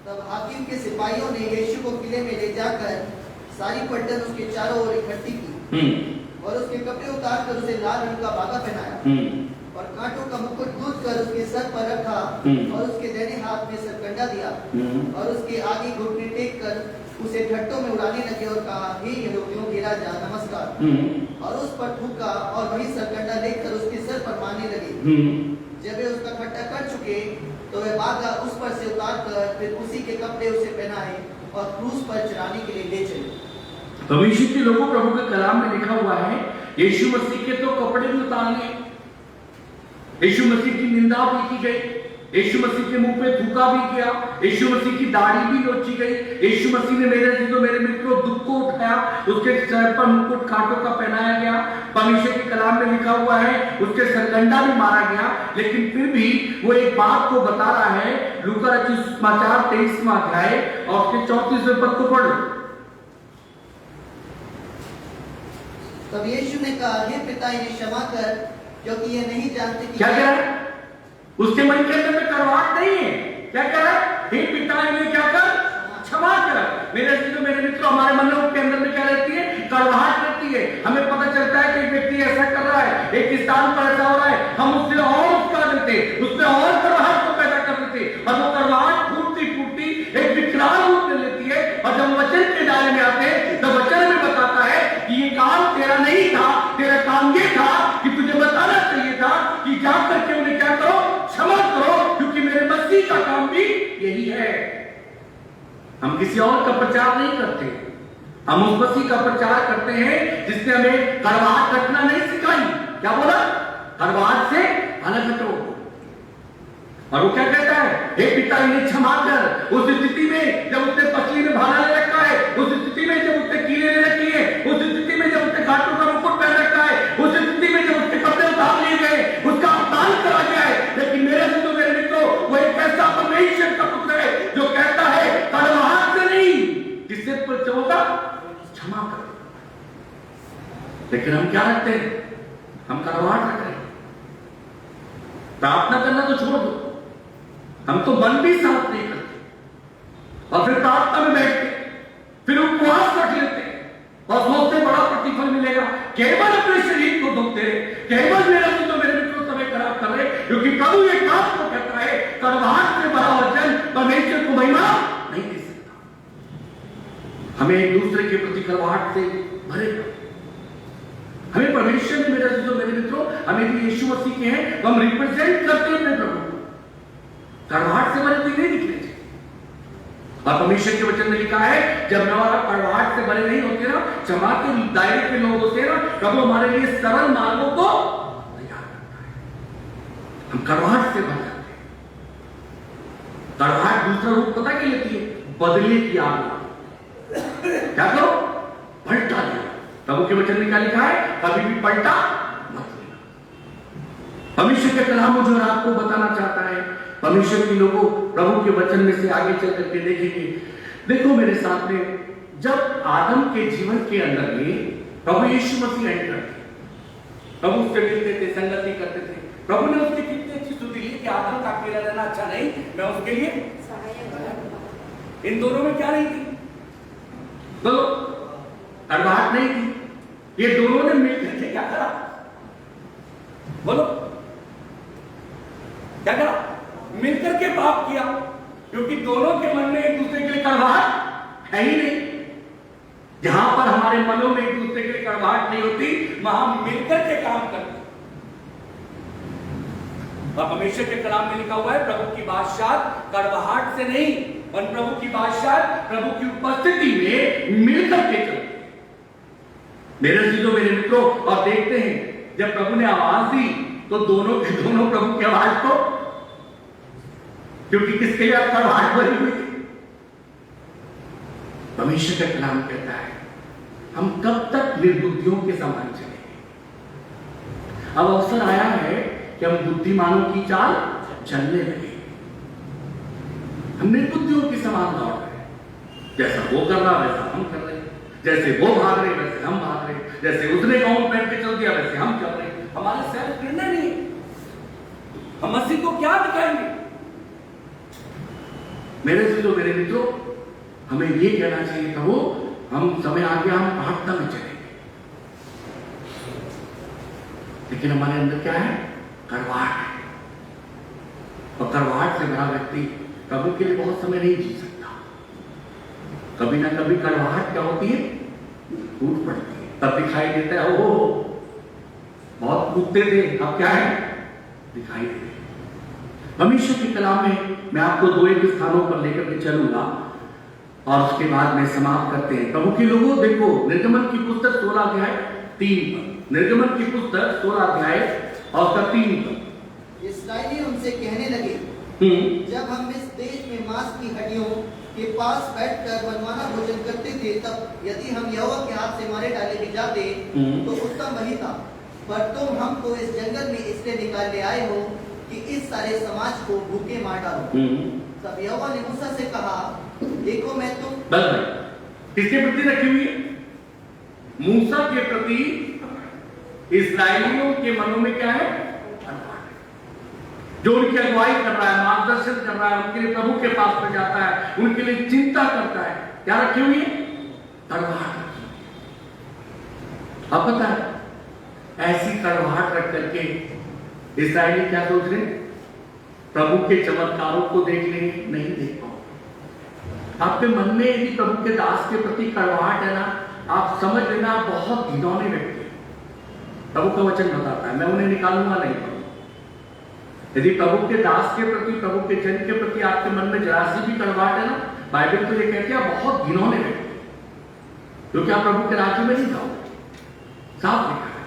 तब हाकिम के सिपाहियों ने यीशु को किले में ले जाकर सारी पलटन उसके चारों ओर इकट्ठी की और उसके कपड़े उतार कर उसे लाल रंग का बागा पहनाया और कांटों का मुकुट गूंथ कर उसके सर पर रखा और उसके दाहिने हाथ में सरकंडा दिया और उसके आगे घुटने टेक कर उसे ठट्टों में उड़ाने लगे और कहा, हे यहूदियों के राजा, नमस्कार। और उस पर थूका और वही सरकंडा लेकर उसके सर पर मारने लगे। जब वे उसका ठट्टा कर चुके तो वह बागा उस पर से उतार कर फिर उसी के कपड़े उसे पहनाए और क्रूस पर चढ़ाने के लिए ले चले। परमेश्वर के लोगों, प्रभु के कलाम में लिखा हुआ है, यीशु मसीह के तो कपड़े भी उतार लिए, यीशु मसीह की निंदा भी की गई, यीशु मसीह के मुंह पे थूका भी किया, यीशु मसीह की दाढ़ी भी नोची गई, यीशु मसीह ने मेरे मित्रों दुख को उठाया, उसके सर पर मुकुट कांटों का पहनाया गया, परमेश्वर के कलाम में लिखा हुआ है उसके सरगंडा भी मारा गया, लेकिन फिर भी वो एक बात को बता रहा है। लूका रचित सुसमाचार 23वां अध्याय और उसके 34वें पद को पढ़ लो। तब यीशु ने कहा, हे पिता इन्हें क्षमा कर, क्योंकि ये नहीं जानते कि क्या कह रहा है? उसके मन के अंदर में कड़वाहट नहीं है। क्या कह रहा है? हे पिता इन्हें क्या कर, क्षमा कर। मेरे मित्रों, हमारे मनों के अंदर में क्या रहती है? कड़वाहट रहती है। हमें पता चलता है कि एक व्यक्ति ऐसा कर रहा है, एक स्थान पर ऐसा हो रहा है, हम उससे और उसका देते, उसमें और कड़वाहट को पैदा कर देते, और वो कड़वाहट फूटती फूटती एक विकराल रूप ले लेती है। और जब वचन के दायरे में आते हैं तो वचन में बताता है कि ये काम तेरा नहीं था, तेरा काम ये था कि तुझे बताना चाहिए था कि जा करके उन्हें क्या करो, क्षमा करो, क्योंकि मेरे मसीह का काम भी यही है। हम किसी और का प्रचार नहीं करते, हम उस मसीह का प्रचार करते हैं जिसने हमें कड़वाहट रखना नहीं सिखाई। क्या बोला? कड़वाहट से अलग हटो। और वो क्या कहता है? हे पिता इन्हें क्षमा कर। उस स्थिति में जब उसने पसली में भाला ले रखा है, उस स्थिति में जब उसने कीले ले रखी है, उस स्थिति में जब उसने घाटों का मुकुट पहन रखा है, उस स्थिति में जब उसके कपड़े उतार लिए गए, उसका अपमान करा गया है, लेकिन मेरे मित्रों वो एक ऐसा परमेश्वर का पुत्र है जो कहता है कड़वाहट से नहीं, किससे होगा? क्षमा कर। लेकिन हम क्या रखते हैं? हम कड़वाहट रख रहे हैं। प्रार्थना करना तो छोड़ दो, हम तो मन भी साफ नहीं करते, और फिर प्रार्थना में बैठते, फिर उपवास रख लेते और सोचते बड़ा प्रतिफल मिलेगा। केवल अपने शरीर को दुख दे रहे, केवल मेरे मित्रों समय खराब कर रहे, क्योंकि प्रभु एक बात को कहता है, कड़वाहट से भरा वचन परमेश्वर को महिमा नहीं दे सकता। हमें एक दूसरे के प्रति कड़वाहट से भरे, हमें परमेश्वर ने मेरे मित्रों, हमें भी यीशु मसीह के हैं, हम रिप्रेजेंट करते हैं अपने प्रभु। कड़वाहट से भरे नहीं दिखने चाहिए। और परमेश्वर के वचन में लिखा है, जब हमारा कड़वाहट से भरे नहीं होते ना, क्षमा के दायरे के लोग होते ना, प्रभु हमारे लिए सरल मार्गों को तैयार करता है। हम कड़वाहट से भर जाते हैं। कड़वाहट दूसरा रूप पता क्या लेती है? बदले की आग। क्या करो? पलटा दो। प्रभु के वचन में क्या लिखा है? कभी भी पलटा मत लेना। परमेश्वर के कलाम मुझे और आपको बताना चाहता है, परमेश्वर के लोगों, प्रभु के वचन में से आगे चल करके देखेंगे। देखो मेरे साथ में, जब आदम के जीवन के अंदर में प्रभु यीशु मसीह एंटर थे, प्रभु उससे मिलते थे, संगति करते थे, प्रभु ने उसकी कितनी अच्छी स्तुति ली कि आदम का अकेला रहना अच्छा नहीं, मैं उसके लिए इन दोनों में क्या नहीं थी? बोलो, कड़वाहट नहीं थी। ये दोनों ने मिलकर के क्या करा? बोलो, क्या करा? मिलकर के पाप किया, क्योंकि दोनों के मन में एक दूसरे के लिए कड़वाहट है ही नहीं। जहां पर हमारे मनों में एक दूसरे के लिए कड़वाहट नहीं होती, वहां मिलकर के काम करते। और परमेश्वर के कलाम में लिखा हुआ है, प्रभु की बादशाह कड़वाहट से नहीं, और प्रभु की बादशाह प्रभु की उपस्थिति में मिलकर के चलते। मेरे मित्रों, और देखते हैं जब प्रभु ने आवाज दी तो दोनों प्रभु की आवाज को, क्योंकि किसके लिए कड़वाहट भरी हुई थी। परमेश्वर का कलाम कहता है, हम कब तक निर्बुद्धियों के समान चलेंगे? अब अवसर आया है कि हम बुद्धिमानों की चाल चलने लगे। हम निर्बुद्धियों के समान दौड़ रहे हैं, जैसा वो कर रहा वैसा हम कर रहे हैं, जैसे वो भाग रहे वैसे हम भाग रहे, जैसे उसने गाउन पहन के चल दिया वैसे हम चल रहे। हमारे सेल्फ निर्णय नहीं है, हम मसीह को क्या दिखाएंगे? मेरे मित्रों, हमें ये कहना चाहिए था, वो हम समय आ गया, हम प्रार्थना में चलेंगे, लेकिन हमारे अंदर क्या है? कड़वाहट है। और कड़वाहट से भरा व्यक्ति प्रभु के लिए बहुत समय नहीं जी सकता। कभी ना कभी कड़वाहट क्या होती है? टूट पड़ती है, तब दिखाई देता है, ओ बहुत कूदते थे, अब क्या है? दिखाई देते। परमेश्वर के कलाम में मैं आपको दो एक स्थानों पर लेकर के चलूंगा और उसके बाद में समाप्त करते हैं। प्रभु के लोगों, देखो निर्गमन की पुस्तक 16 अध्याय 3 पर, निर्गमन की पुस्तक 16 अध्याय और 3 पर। इस्राएली उनसे कहने लगे, जब हम इस देश में मांस की हड्डियों के पास बैठकर मनमाना भोजन करते थे, तब यदि हम यहोवा के हाथ से मारे डाले भी जाते तो उत्तम वही था। पर तुम हमको इस जंगल में इसलिए निकाल ले आए हो कि इस सारे समाज को भूखे मार डालो। तब यहोवा ने मूसा से कहा, देखो मैं तुम बस भाई किसके प्रति रखी हुई है? मूसा के प्रति। इस्राएलियों के मनों में क्या है? जो उनकी अगुवाई कर रहा है, मार्गदर्शन कर रहा है, उनके लिए प्रभु के पास में जाता है, उनके लिए चिंता करता है, क्या रखी हुई है? कड़वाहट। अब पता है ऐसी कड़वाहट रख करके इस्राएली क्या सोच रहे? प्रभु के चमत्कारों को देख लेंगे, नहीं देख पाओगे। आपके मन में यदि प्रभु के दास के प्रति कड़वाहट है ना, आप समझ लेना आप बहुत घिनौने व्यक्ति। प्रभु का वचन बताता है, मैं उन्हें निकालूंगा नहीं। यदि प्रभु के दास के प्रति, प्रभु के जन के प्रति आपके मन में जरा सी भी कड़वाहट है ना, बाइबल तो ये कहती है आप बहुत घिनौने व्यक्ति, क्योंकि आप प्रभु के राज्य में नहीं जाओगे। साफ लिखा है।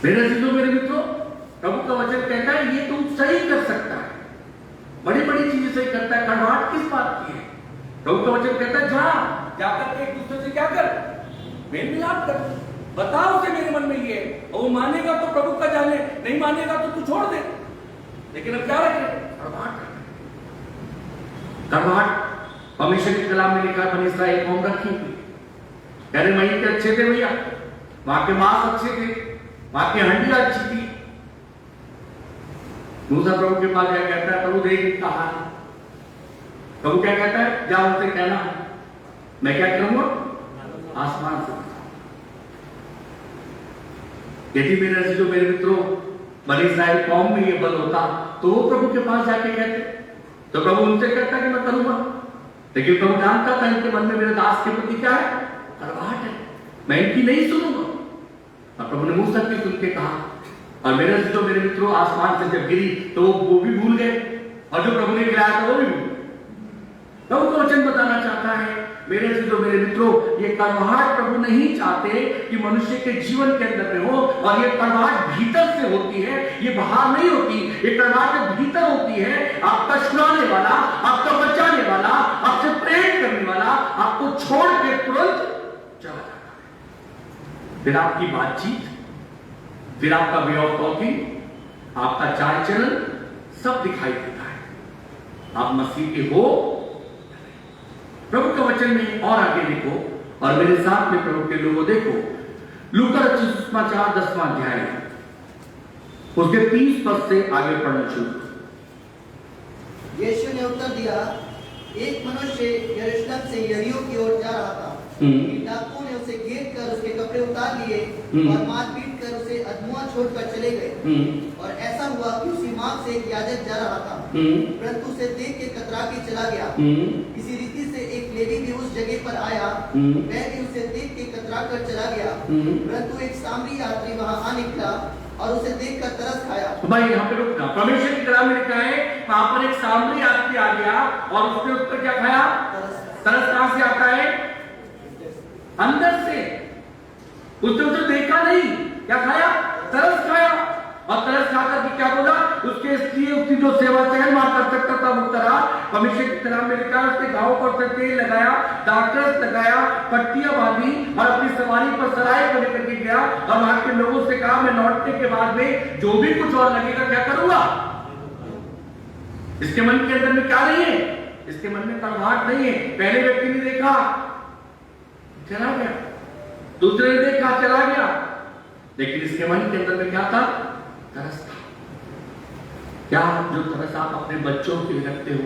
मेरे अजीजों, मेरे मित्रों, प्रभु का वचन कहता है ये तुम सही कर सकता है, बड़ी बड़ी चीजें सही करता है। कड़वाहट किस बात की है? प्रभु का वचन कहता है जाकर के एक दूसरे से क्या कर, मेल मिलाप कर, बताओ उसे मेरे मन में ये है, और वो मानेगा तो प्रभु का जाने, नहीं मानेगा तो तू छोड़ दे। लेकिन अब क्या रखे? कड़वाहट। परमेश्वर के कलाम में लिखा, बनी इस्राएल कौम रखी हुई, कह रहे वहीं के अच्छे थे भैया, वहां के मांस अच्छे थे, वहां की हंडियां अच्छी थी। मूसा प्रभु के पास क्या कहता है? प्रभु देख इनका हाल। प्रभु क्या कहता है? जा उनसे कहना मैं क्या करूंगा? आसमान से। यदि मेरे अजीजों, मेरे मित्रों, बनी इस्राएल कौम में ये बल होता तो वो प्रभु के पास जाके कहते, तो प्रभु उनसे कहता कि मैं करूंगा। लेकिन प्रभु जानता था इनके मन में मेरे दास के प्रति क्या है? कड़वाहट है, मैं इनकी नहीं सुनूंगा। और प्रभु ने मूसा की सुन के कहा, और मेरे अजीजों, मेरे मित्रों, आसमान से जब गिरी तो वो भी भूल गए, और जो प्रभु ने गिराया था वो भी भूल गए। प्रभु का वचन बताना चाहता है मेरे अजीजों, मेरे मित्रों, ये कड़वाहट प्रभु नहीं चाहते कि मनुष्य के जीवन के अंदर में हो। और ये कड़वाहट भीतर से होती है, ये बाहर नहीं होती। ये कड़वाहट भीतर होती है, आपका छुड़ाने वाला, आपका बचाने वाला, आपसे प्रेम करने वाला आपको छोड़ के तुरंत चला जाता है। फिर आपकी बातचीत, फिर आपका वे ऑफ टॉकिंग, आपका चाल चलन सब दिखाई देता है आप मसीह के हो। प्रभु के वचन में और आगे देखो, और मेरे साथ में प्रभु के लोगों देखो, लूका रचित सुसमाचार 10वां अध्याय उसके 30 पद से आगे पढ़ना शुरू। यीशु ने उत्तर दिया, एक मनुष्य यरूशलेम से यरीहो की ओर जा रहा था। डाकुओं ने उसे घेर कर उसके कपड़े उतार लिए और मार पीट कर उसे अधमुआ छोड़कर चले गए। और ऐसा हुआ कि उसी मार्ग से एक याजक जा रहा था, परंतु उसे देख के कतरा के चला गया। इसी रीति से एक लेवी भी उस जगह पर आया, वह भी उसे देख के कतरा कर चला गया। परंतु एक सामरी यात्री वहां आ निकला और उसे देखकर तरस खाया। तो भाई यहाँ पे रुकना, परमेश्वर की कलाम में लिखा है वहां पर एक सामरी यात्री आ गया और उसने उस पर क्या खाया? तरस कहां से आता है? अंदर से। उसने उसे देखा नहीं, क्या खाया? तरस खाया। और तरस खाकर के क्या बोला? उसके लिए उसकी जो सेवा सहन वहां कर सकता था वो करा। परमेश्वर की कलाम में लिखा है उसने घाव पर से तेल लगाया, दाकरस लगाया, पट्टियां बांधी और अपनी सवारी पर सराय को लेकर के गया और वहां के लोगों से कहा मैं लौटने के बाद में जो भी कुछ और लगेगा क्या करूंगा? इसके मन के अंदर में क्या नहीं है? इसके मन में कड़वाहट नहीं है। पहले व्यक्ति ने देखा, चला गया, दूसरे ने देखा, चला गया, लेकिन इसके मन के अंदर में क्या था? तरस था। क्या जो तरस आप अपने बच्चों के लिए रखते हो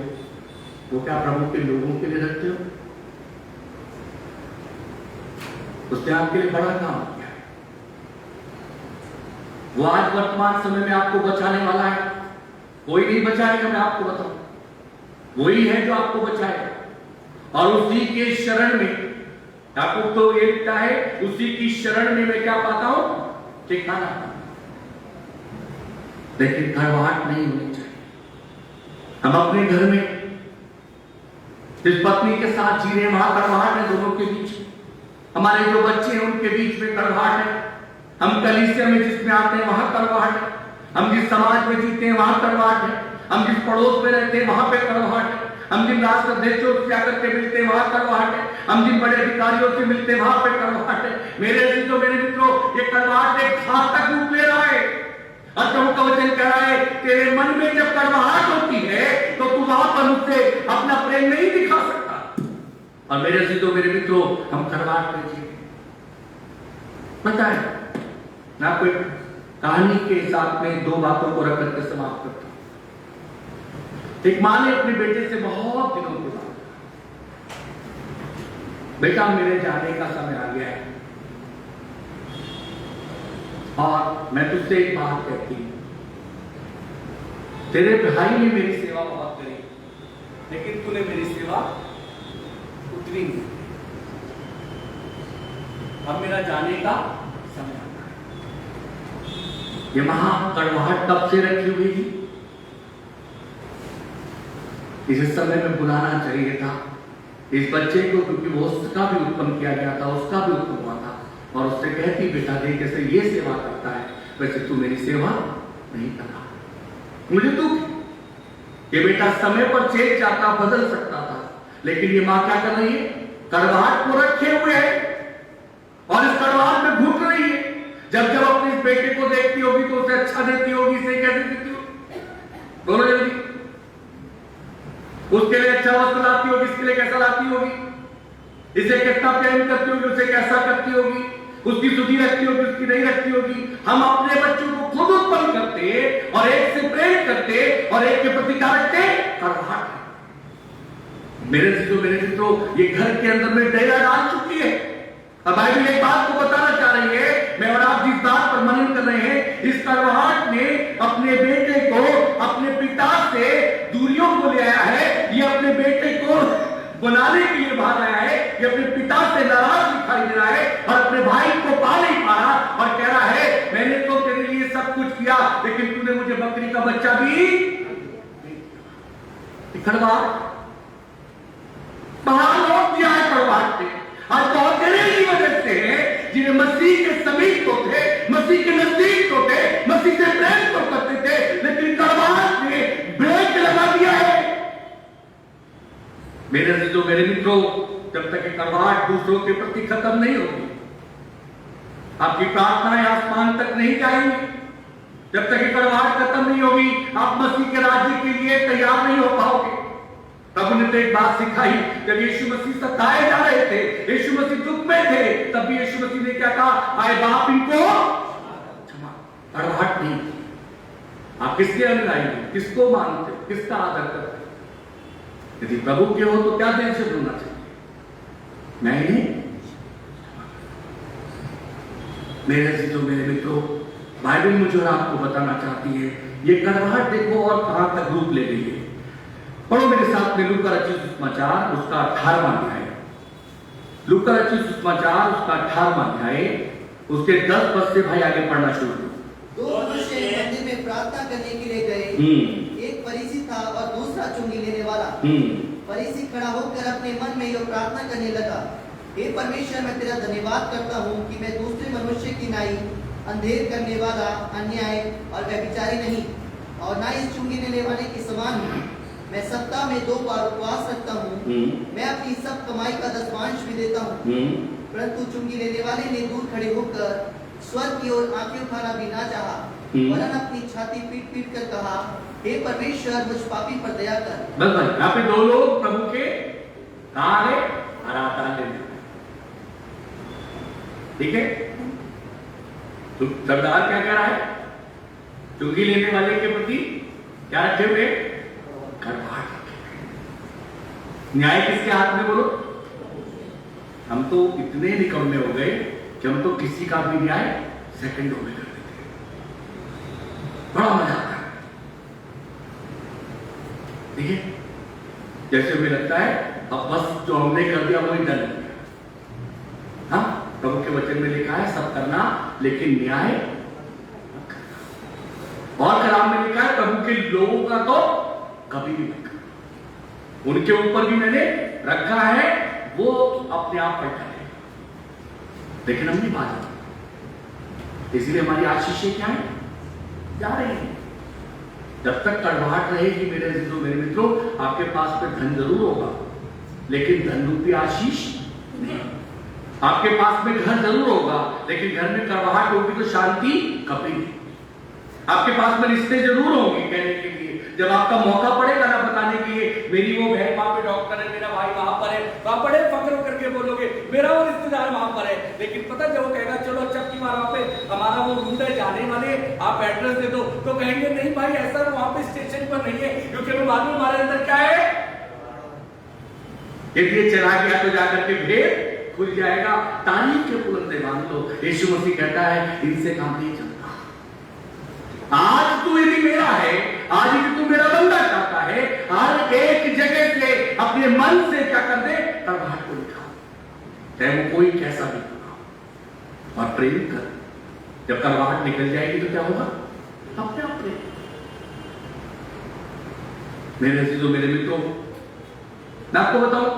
वो क्या प्रभु के लोगों के लिए रखते हो? उसने आपके लिए बड़ा काम किया। वो आज वर्तमान समय में आपको बचाने वाला है। कोई नहीं बचाएगा, मैं आपको बताऊं, वही है जो आपको बचाएगा। और उसी के शरण में आपको तो ये लिखता है, उसी की शरण में मैं क्या पाता हूं? ठिकाना। लेकिन कड़वाहट नहीं होनी चाहिए। हम अपने घर में जिस पत्नी के साथ जी रहे हैं वहां कड़वाहट है, दोनों के बीच। हमारे जो बच्चे हैं उनके बीच में कड़वाहट है। हम कलीसिया में जिसमें आते हैं वहां कड़वाहट है। हम जिस समाज में जीते हैं वहां कड़वाहट है। हम जिस पड़ोस में रहते हैं वहां पे कड़वाहट है, हम जिन राष्ट्र अध्यक्षों से जाकर के मिलते हैं वहां कड़वाहट है, हम जिन बड़े अधिकारियों से मिलते हैं वहां पे कड़वाहट है। मेरे अजीजों मेरे मित्रों, ये कड़वाहट एक घातक रूप ले रहा है। और प्रभु का वचन कह रहा है, तेरे मन में जब कड़वाहट होती है तो तू वहां पर मुझसे अपना प्रेम नहीं दिखा सकता। और मेरे अजीजों मेरे मित्रों, हम कड़वाहट में जीते। पता है, मैं आपको एक कहानी के साथ में दो बातों को रख करके समाप्त करता हूं। एक मां ने अपने बेटे से बहुत दिनों के बाद, बेटा मेरे जाने का समय आ गया है और मैं तुझसे एक बात कहती हूं, तेरे भाई ने मेरी सेवा बहुत करी लेकिन तूने मेरी सेवा उतनी नहीं। अब मेरा जाने का समय आता है। ये महा कड़वाहट कब से रखी हुई थी? इस समय में बुलाना चाहिए था इस बच्चे को, क्योंकि वो उसका भी उत्पन्न किया गया था, उसका भी उत्पन्न हुआ था, और उससे कहती, बेटा देख कैसे ये सेवा करता है, वैसे तू मेरी सेवा नहीं करता। मुझे दुख, ये बेटा समय पर चेंज जाता, बदल सकता था, लेकिन ये मां क्या कर रही है? कड़वाहट को रखे हुए है और इस कड़वाहट में घुट रही है। जब जब अपने इस बेटे को देखती होगी तो उसे अच्छा देती होगी, इसे कैसे देती होगी? बोलो जल्दी। उसके लिए अच्छा वस्त्र लाती होगी, इसके लिए कैसा लाती होगी? इसे कितना प्रेम करती होगी, उसे कैसा करती होगी? उसकी सुधी रखती होगी, उसकी नहीं रखती होगी। हम अपने बच्चों को खुद उत्पन्न करते और एक से प्रेम करते और एक के प्रति क्या रखते? कड़वाहट। मेरे मित्रों, ये घर के अंदर में डेरा डाल चुकी है। अब बाइबल एक बात को बताना चाह रही है, मैं और आप जिस बात पर मनन कर रहे हैं, इस कड़वाहट ने अपने बेटे को अपने पिता से दूरियों को ले आया है। ये अपने बेटे को बनाने के लिए बाहर आया है, ये अपने पिता से नाराज दिखाई दे रहा है और अपने भाई को पा नहीं पा रहा और कह रहा है, मैंने तो तेरे लिए सब कुछ किया लेकिन तूने मुझे बकरी का बच्चा भी कड़वाहट बाहर लौट दिया है। कड़वाहट ने आज बहुत तेरे की वजह से है, जिन्हें मसीह के समीप तो थे, मसीह के नजदीक तो थे, मसीह से प्रेम तो करते थे, लेकिन कड़वाहट ने ब्रेक लगा दिया है। मेरे अजीजों मेरे मित्रों, जब तक ये कड़वाहट दूसरों के प्रति खत्म नहीं होगी, आपकी प्रार्थनाएं आसमान तक नहीं जाएंगी। जब तक ये कड़वाहट खत्म नहीं होगी, आप मसीह के राज्य के लिए तैयार नहीं हो पाओगे। प्रभु ने तो एक बात सिखाई, जब यीशु मसीह सताए जा रहे थे, यीशु मसीह दुख में थे, तब भी यीशु मसीह ने क्या कहा? आए बाप इनको क्षमा। कड़वाहट नहीं। आप किसके अनुयायी हैं? किसको मानते हो? किसका आदर करते हो? यदि प्रभु के हो तो क्या दिल से बोलना चाहिए? मैं नहीं। मेरे अजीजों मेरे मित्रों, बाइबल मुझे और आपको बताना चाहती है, ये कड़वाहट देखो और कहां तक रूप ले गई है। पढ़ो मेरे साथ में लूका रचित सुसमाचार उसका 18वां अध्याय। लूका रचित सुसमाचार उसका 18वां अध्याय, उसके 10 पद से भाई आगे पढ़ना शुरू करो। दो मनुष्य मंदिर में प्रार्थना करने के लिए गए। एक फरीसी था और दूसरा चुंगी लेने वाला। फरीसी खड़ा होकर अपने मन में यह प्रार्थना करने लगा, हे परमेश्वर, मैं तेरा धन्यवाद करता हूँ कि मैं दूसरे मनुष्य की नाई अंधेर करने वाला, अन्याय और व्यभिचारी नहीं, और ना इस चुंगी लेने वाले के समान हूँ। मैं सप्ताह में 2 बार उपवास रखता हूँ। मैं अपनी सब कमाई का 10वांश भी देता हूँ। परंतु चुंगी लेने वाले ने दूर खड़े होकर स्वर्ग की ओर आंखें उठाना भी ना चाहा, वरन अपनी छाती पीट पीट कर कहा, हे परमेश्वर, मुझ पापी पर दया कर। बस भाई, यहाँ पे 2 लोग प्रभु के आगे आराधना लेने, ठीक है? तो सरदार क्या कह रहा है? चुंगी लेने वाले के प्रति क्या रखे हुए? कड़वाहट। न्याय किसके हाथ में? बोलो। हम तो इतने निकम्मे हो गए कि हम तो किसी का भी न्याय सेकंडों में कर देते हैं। बड़ा मजा आता है, ठीक है? जैसे हमें लगता है अब बस जो हमने कर दिया वही डन हो गया। हाँ, प्रभु के वचन में लिखा है सब करना लेकिन न्याय मत करना। और कलाम में लिखा है प्रभु के लोगों का तो कभी भी मत करना। उनके ऊपर भी मैंने रखा है, वो अपने आप पलटा है, लेकिन हम नहीं बात। इसलिए हमारी आशीषें क्या है? जा रही है। जब तक कड़वाहट रहेगी मेरे अजीजों मेरे मित्रों, आपके पास में धन जरूर होगा, लेकिन धन रूपी आशीष नहीं। आपके पास में घर जरूर होगा, लेकिन घर में कड़वाहट होगी तो शांति कभी नहीं। आपके पास में रिश्ते जरूर होंगे कहने के लिए, जब आपका मौका पड़ेगा ना बताने के लिए, मेरी वो बहन वहां पे डॉक्टर है, मेरा भाई वहां पर है, वहां बड़े फक्र करके बोलोगे मेरा वो रिश्तेदार वहां पर है। लेकिन पता जब वो कहेगा चलो अच्छा की बार वहां पे हमारा वो रूट है जाने वाले, आप एड्रेस दे दो, तो कहेंगे नहीं भाई ऐसा वहां पे स्टेशन पर नहीं है, क्योंकि हमें मालूम हमारे अंदर क्या है। यदि ये चला गया तो जाकर के भेद खुल जाएगा। तारीफ के पुलंदे मान लो। यीशु मसीह कहता है इनसे काम नहीं चलता। आज तू यदि मेरा है, आज यदि तू मेरा बंदा चाहता है, आज एक जगह से अपने मन से क्या कर दे, कड़वाहट को निकाल, चाहे वो कोई कैसा भी हो, और प्रेम कर। जब कड़वाहट निकल जाएगी तो क्या होगा, अपने आप प्रेम। मेरे अजीजों मेरे मित्रों, मैं आपको बताऊं,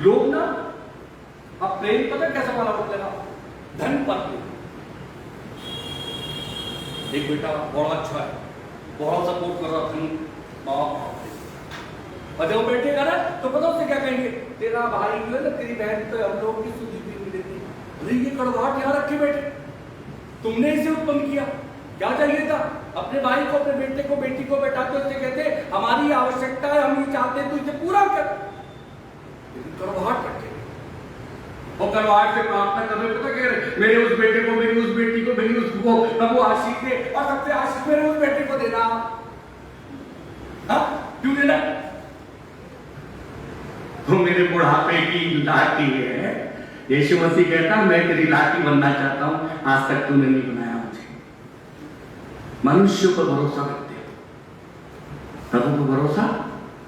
लोग ना अब प्रेम पता कैसा वाला बोलते ना, धन पर प्रेम। एक बेटा बड़ा अच्छा है, बहुत सपोर्ट कर रहा था बाप, और जब बैठेगा ना तो पता उससे क्या कहेंगे, तेरा भाई जो है ना, तेरी बहन तो हम लोग की सुधी भी नहीं देती। अरे ये कड़वाहट यहाँ रखे बैठे, तुमने इसे उत्पन्न किया, क्या चाहिए था, अपने भाई को अपने बेटे को बेटी को बैठाते उससे कहते हमारी आवश्यकता है, हम ये चाहते हैं तो इसे पूरा कर। कड़वाहट रखे और कड़वाहट से प्रार्थना कर रहे, पता क्या, मेरे उस बेटे को, मेरी उस बेटी को, मेरी उसको प्रभु आशीष दे, और सबसे आशीष मेरे उस बेटे को देना। हाँ क्यों देना, तो मेरे बुढ़ापे की लाठी है। यीशु मसीह कहता मैं तेरी लाठी बनना चाहता हूं, आज तक तूने नहीं बनाया मुझे। मनुष्य पर भरोसा करते हो, प्रभु को भरोसा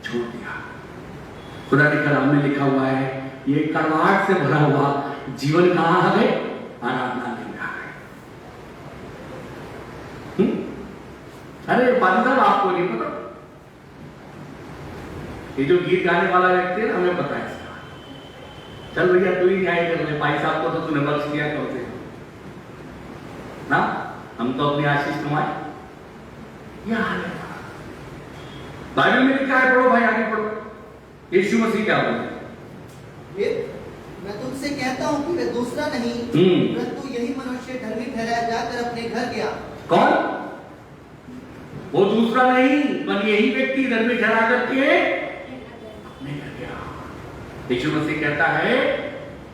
छोड़ दिया। खुदा के कलाम में लिखा हुआ है, ये कड़वाहट से भरा हुआ जीवन कहां आ गए, आराधना में आ गए। अरे पादर आपको नहीं पता, ये जो गीत गाने वाला व्यक्ति है ना, हमें पता है इसका। चल भैया तू ही न्याय कर ले, भाई साहब को तो तूने बख्श दिया कम से ना, हम तो अपनी आशीष कमाए। बाइबल में लिखा है, पढ़ो भाई आगे पढ़ो, यीशु मसीह क्या बोले, मैं तुमसे कहता हूं कि वे दूसरा नहीं परंतु यही मनुष्य धर्मी ठहराया जाकर अपने घर गया। कौन, वो दूसरा नहीं पर यही व्यक्ति धर्मी ठहरा करके अपने घर गया। यीशु मसीह कहता है,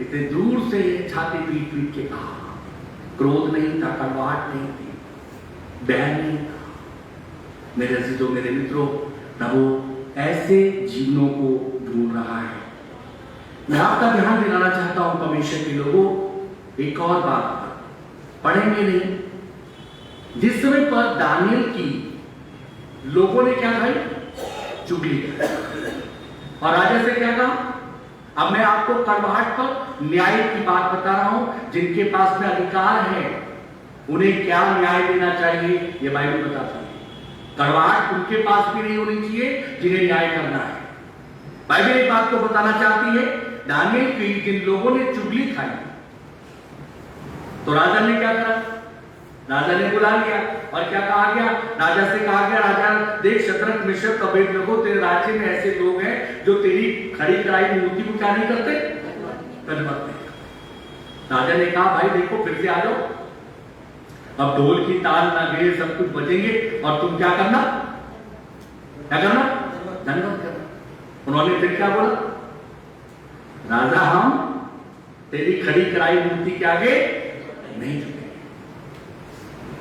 इतने दूर से छाती पीट पीट के कहा, क्रोध नहीं था, कड़वाहट नहीं थी, बैर नहीं था। मेरे अजीजों मेरे मित्रों, प्रभु ऐसे जीवनों को ढूंढ रहा है। मैं आपका ध्यान दिलाना चाहता हूं परमेश्वर के लोगों, एक और बात पढ़ेंगे नहीं। जिस समय पर दानियल की लोगों ने क्या भाई चुगली की और राजा से क्या कहा, अब मैं आपको कड़वाहट पर न्याय की बात बता रहा हूं। जिनके पास में अधिकार है उन्हें क्या न्याय देना चाहिए ये बाइबल बताता है। कड़वाहट उनके पास भी नहीं होनी चाहिए जिन्हें न्याय करना है। बाइबल एक बात को बताना चाहती है, दानियल की जिन लोगों ने चुगली खाई तो राजा ने क्या करा, राजा ने बुला लिया और क्या कहा गया, राजा से कहा गया, राजा देख शतरंज मिश्र अबेदनगो तेरे राज्य में ऐसे लोग हैं जो तेरी खड़ी कराई मूर्ति को क्या नहीं करते, धन्यवाद नहीं। राजा ने कहा भाई देखो फिर से आ जाओ, अब ढोल की ताल नगाड़े सब कुछ बजेंगे और तुम क्या करना, धन्यवाद करना। उन्होंने फिर क्या बोला, राजा हम तेरी खड़ी कराई मूर्ति के आगे नहीं झुकेंगे।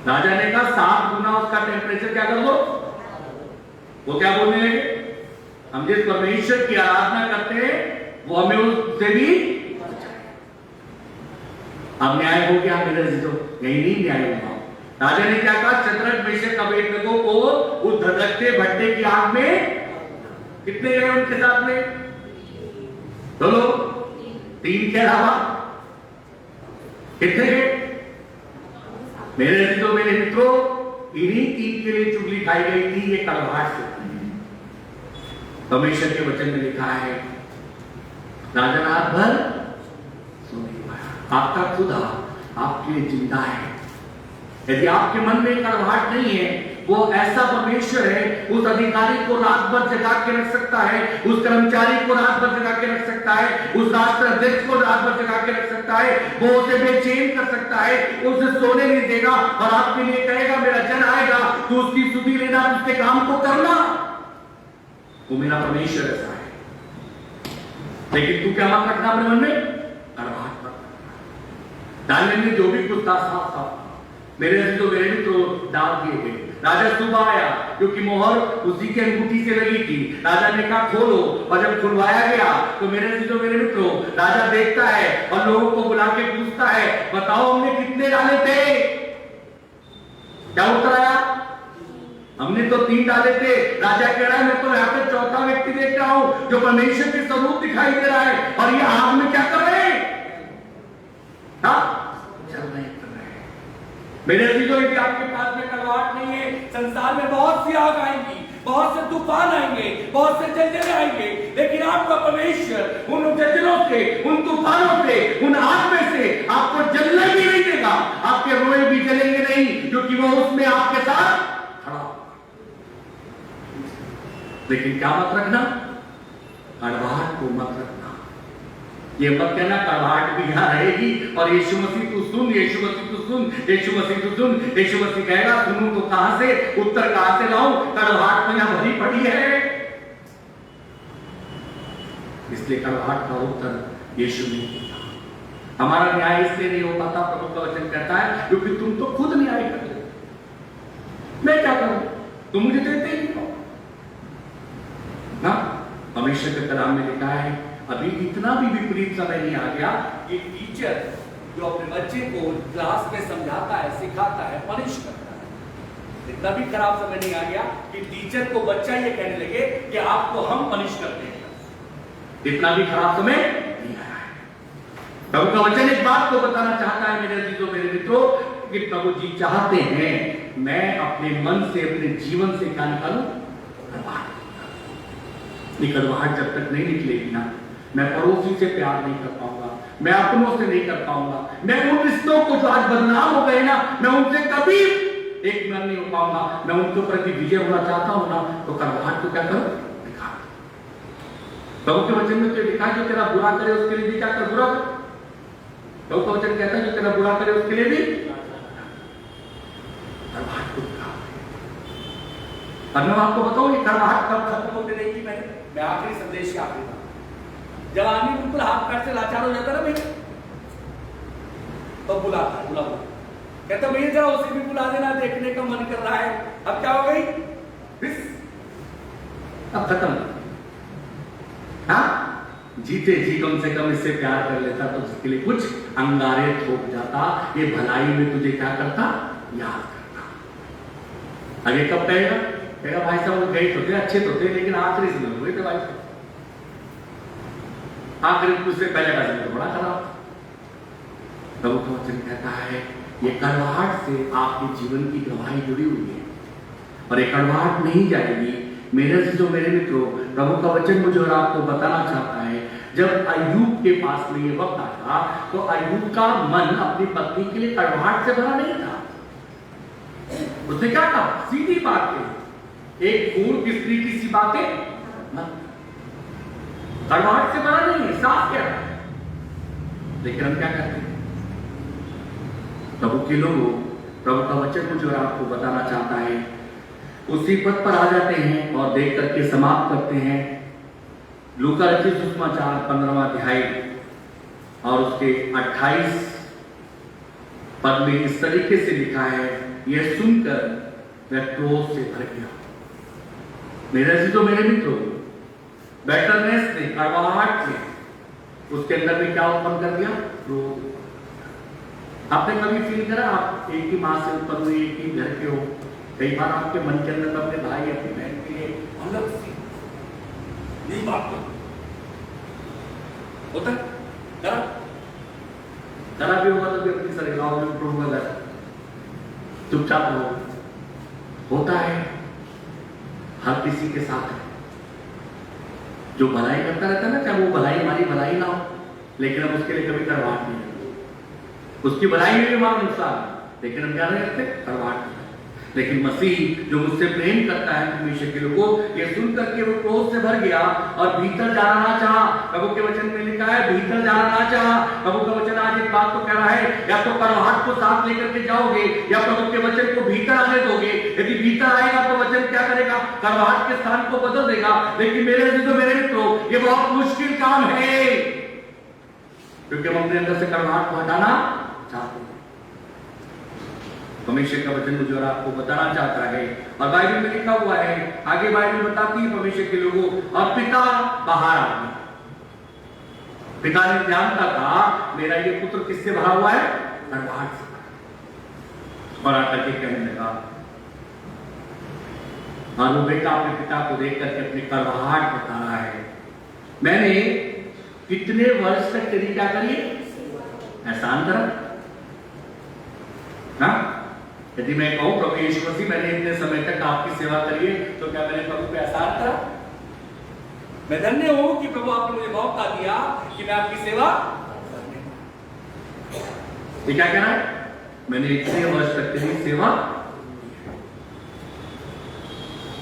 राजा ने कहा 7 गुना उसका टेम्परेचर क्या कर दो। वो क्या बोलने लगे, हम जिस परमेश्वर की आराधना करते हैं वो हमें उससे भी। अब न्याय हो गया मेरे अजीजों, यही नहीं न्याय हुआ। राजा ने क्या कहा, शतरंज मिश्र अबेदनगो को उस धधकते भट्टे की आग में, कितने गए उनके साथ में, बोलो 3 के अलावा कितने गए। मेरे अजीजों मेरे मित्रों, इन्हीं 3 के लिए चुगली खाई गई थी, ये कड़वाहट से। परमेश्वर के वचन में लिखा है, राजा रात भर सो नहीं पाया, आपका खुदा आपके लिए जिंदा है। यदि आपके मन में कड़वाहट नहीं है, वो ऐसा परमेश्वर है, उस अधिकारी को रात भर जगा के रख सकता है, उस कर्मचारी को रात भर जगा के रख सकता है, उस राष्ट्र अध्यक्ष को रात भर जगा के रख सकता है, वो उसे बेचैन कर सकता है, उसे सोने नहीं देगा और आपके लिए कहेगा मेरा जन आएगा तो उसकी सुधि लेना, उसके काम को करना। वो मेरा परमेश्वर ऐसा है। लेकिन तू क्या मत रखना अपने मन में, कड़वाहट मत रखना। दानियल ने जो भी कुछ था साफ साफ मेरे भी तो डाल दिए गए। राजा सुबह आया क्योंकि मोहर उसी के अंगूठी से लगी थी। राजा ने कहा खोलो, और जब खुलवाया गया तो मेरे मित्रों राजा देखता है और लोगों को बुला के पूछता है बताओ हमने कितने डाले थे? क्या उत्तर आया? हमने तो 3 डाले थे। राजा कह रहा है मैं तो यहाँ पे चौथा व्यक्ति देख रहा हूं जो परमेश्वर के स्वरूप दिखाई दे रहा है और ये आग में क्या कर रहे हैं? चल रहे हैं। मेरे अजीजों, यदि आपके पास में कड़वाहट नहीं है, संसार में बहुत सी आग आएंगी, बहुत से तूफान आएंगे, बहुत से जलजले आएंगे, लेकिन आपका परमेश्वर उन जलजलों से, उन तूफानों से, उन आग में से आपको जलने भी नहीं देगा। आपके रोए भी जलेंगे नहीं, क्योंकि वो उसमें आपके साथ खड़ा। लेकिन क्या मत रखना? कड़वाहट को मत रखना। ये मत कहना कड़वाहट भी यहां रहेगी और यीशु मसीह तू सुन, यीशु मसीह तू सुन, यीशु मसीह तू सुन। यीशु मसीह कहेगा सुनूं तो कहां से, उत्तर कहां से लाऊं? कड़वाहट तो यहां भरी पड़ी है। इसलिए कड़वाहट का उत्तर यीशु ने दिया। हमारा न्याय इसलिए नहीं हो पाता, प्रभु का वचन कहता है, क्योंकि तुम तो खुद न्याय करते हो। मैं क्या करूं? तुम मुझे देते ही हो ना। परमेश्वर के कलाम में लिखा है अभी इतना भी विपरीत समय नहीं आ गया कि टीचर जो अपने बच्चे को क्लास में समझाता है, सिखाता है, पनिश करता है, इतना भी खराब समय नहीं आ गया कि टीचर को बच्चा ये कहने लगे कि आपको हम पनिश करते हैं। इतना भी खराब समय नहीं आया है। प्रभु का वचन इस बात को बताना चाहता है मेरे अजीजों, मेरे मित्रों, कि प्रभु जी चाहते हैं मैं अपने मन से, अपने जीवन से क्या निकालूं? कड़वाहट जब तक नहीं निकलेगी ना, मैं पड़ोसी से प्यार नहीं कर पाऊंगा, मैं अपनों से नहीं कर पाऊंगा, मैं उन रिश्तों को जो आज बदनाम हो गए ना, मैं उनसे कभी एक मन नहीं हो पाऊंगा। मैं उनके प्रति विजय होना चाहता हूं ना, तो कड़वाहट को क्या करो? दिखा। प्रभु के वचन में तो लिखा जो तेरा बुरा करे उसके लिए भी क्या कर? बुरा कर। प्रभु का वचन कहता है जो तेरा बुरा करे उसके लिए भी कड़वाहट को दिखा। और मैं आपको बताऊं ये कड़वाहट कब खत्म होते रहेगी? मैं आखिरी संदेश के आखिरी जब आदमी बिल्कुल हाथ पैर से लाचार हो जाता है ना भैया, तो बुलाता बुला कहता भैया जरा उसे भी बुला देना, देखने का मन कर रहा है। अब क्या हो गई? अब खत्म। हाँ, जीते जी कम से कम इससे प्यार कर लेता तो उसके लिए कुछ अंगारे थोप जाता, ये भलाई में तुझे क्या करता? याद करता। आगे कब कहेगा भाई साहब गए तो थे, अच्छे तो थे, लेकिन आखिरी समय हुए थे भाई साहब, आखिर उससे पहले का समय बड़ा खराब। प्रभु का वचन कहता है ये कड़वाहट से आपके जीवन की गवाही जुड़ी हुई है और ये कड़वाहट नहीं जाएगी। मेरे से जो मेरे मित्रों, प्रभु का वचन मुझे और आपको बताना चाहता है, जब अय्यूब के पास में ये वक्त आया तो अय्यूब का मन अपनी पत्नी के लिए कड़वाहट से भरा नहीं था। उसने क्या कहा? सीधी बात है, एक मूर्ख स्त्री की सी बातें मत। कड़वाहट से भरा नहीं है, साफ कह रहा है। लेकिन हम क्या करते हैं? प्रभु के लोगों, प्रभु का वचन मुझे और आपको बताना चाहता है, उसी पद पर आ जाते हैं और देख करके समाप्त करते हैं। लूका रचित सुसमाचार 15वां अध्याय और उसके 28 पद में इस तरीके से लिखा है, यह सुनकर वह क्रोध से भर गया। मेरे अजीजों, मेरे मित्रों, बेटरनेस ने, कड़वाहट ने उसके अंदर में क्या उत्पन्न कर दिया? क्रोध। आपने कभी फील करा आप एक ही मां से उत्पन्न हुए, एक ही घर के हो, कई बार आपके मन के अंदर अपने भाई अपनी बहन के लिए अलग सी नहीं बात होता जरा भी होगा तो भी अपनी सर गाँव में प्रभु का चुपचाप हो। होता है हर किसी के साथ है। जो भलाई करता रहता है ना, चाहे वो भलाई हमारी भलाई ना हो, लेकिन हम उसके लिए कभी कड़वाहट नहीं करते। उसकी भलाई में भी हमारा नुकसान, लेकिन हम क्या नहीं करते, कड़वाहट। लेकिन मसीह जो मुझसे प्रेम करता है परमेश्वर के लोगों, ये सुन करके वो क्रोध से भर गया और भीतर जाना ना चाहा। प्रभु के वचन में लिखा है भीतर जाना ना चाहा। प्रभु का वचन आज एक बात तो कह रहा है, या तो कड़वाहट को साथ लेकर के जाओगे या प्रभु के वचन को भीतर आने दोगे। यदि भीतर आएगा तो वचन क्या करेगा, कड़वाहट के स्थान को बदल देगा। लेकिन मेरे मित्रों, ये बहुत मुश्किल काम है, क्योंकि हम अपने अंदर से कड़वाहट को हटाना चाहते हैं। परमेश्वर का वचन मुझे और आपको बताना चाहता है, और बाइबल में लिखा हुआ है, आगे बाइबल बताती है परमेश्वर के लोगों, और पिता बाहर आ गया। पिता ने जानता था मेरा ये पुत्र किससे भरा हुआ है, कड़वाहट से, और आकर के कहने लगा, और वो बेटा अपने पिता को देख करके अपनी कड़वाहट बता रहा है, मैंने कितने वर्ष तक तेरी क्या करी, एहसान करा। हाँ? यदि मैं कहूं प्रभु यीशु मसीह मैंने इतने समय तक आपकी सेवा करी है, तो क्या मैंने प्रभु पे एहसान करा? मैं धन्य हूं कि प्रभु आपने मुझे मौका दिया कि मैं आपकी सेवा। ये क्या कह रहा है, मैंने इतने वर्ष तक तेरी सेवा।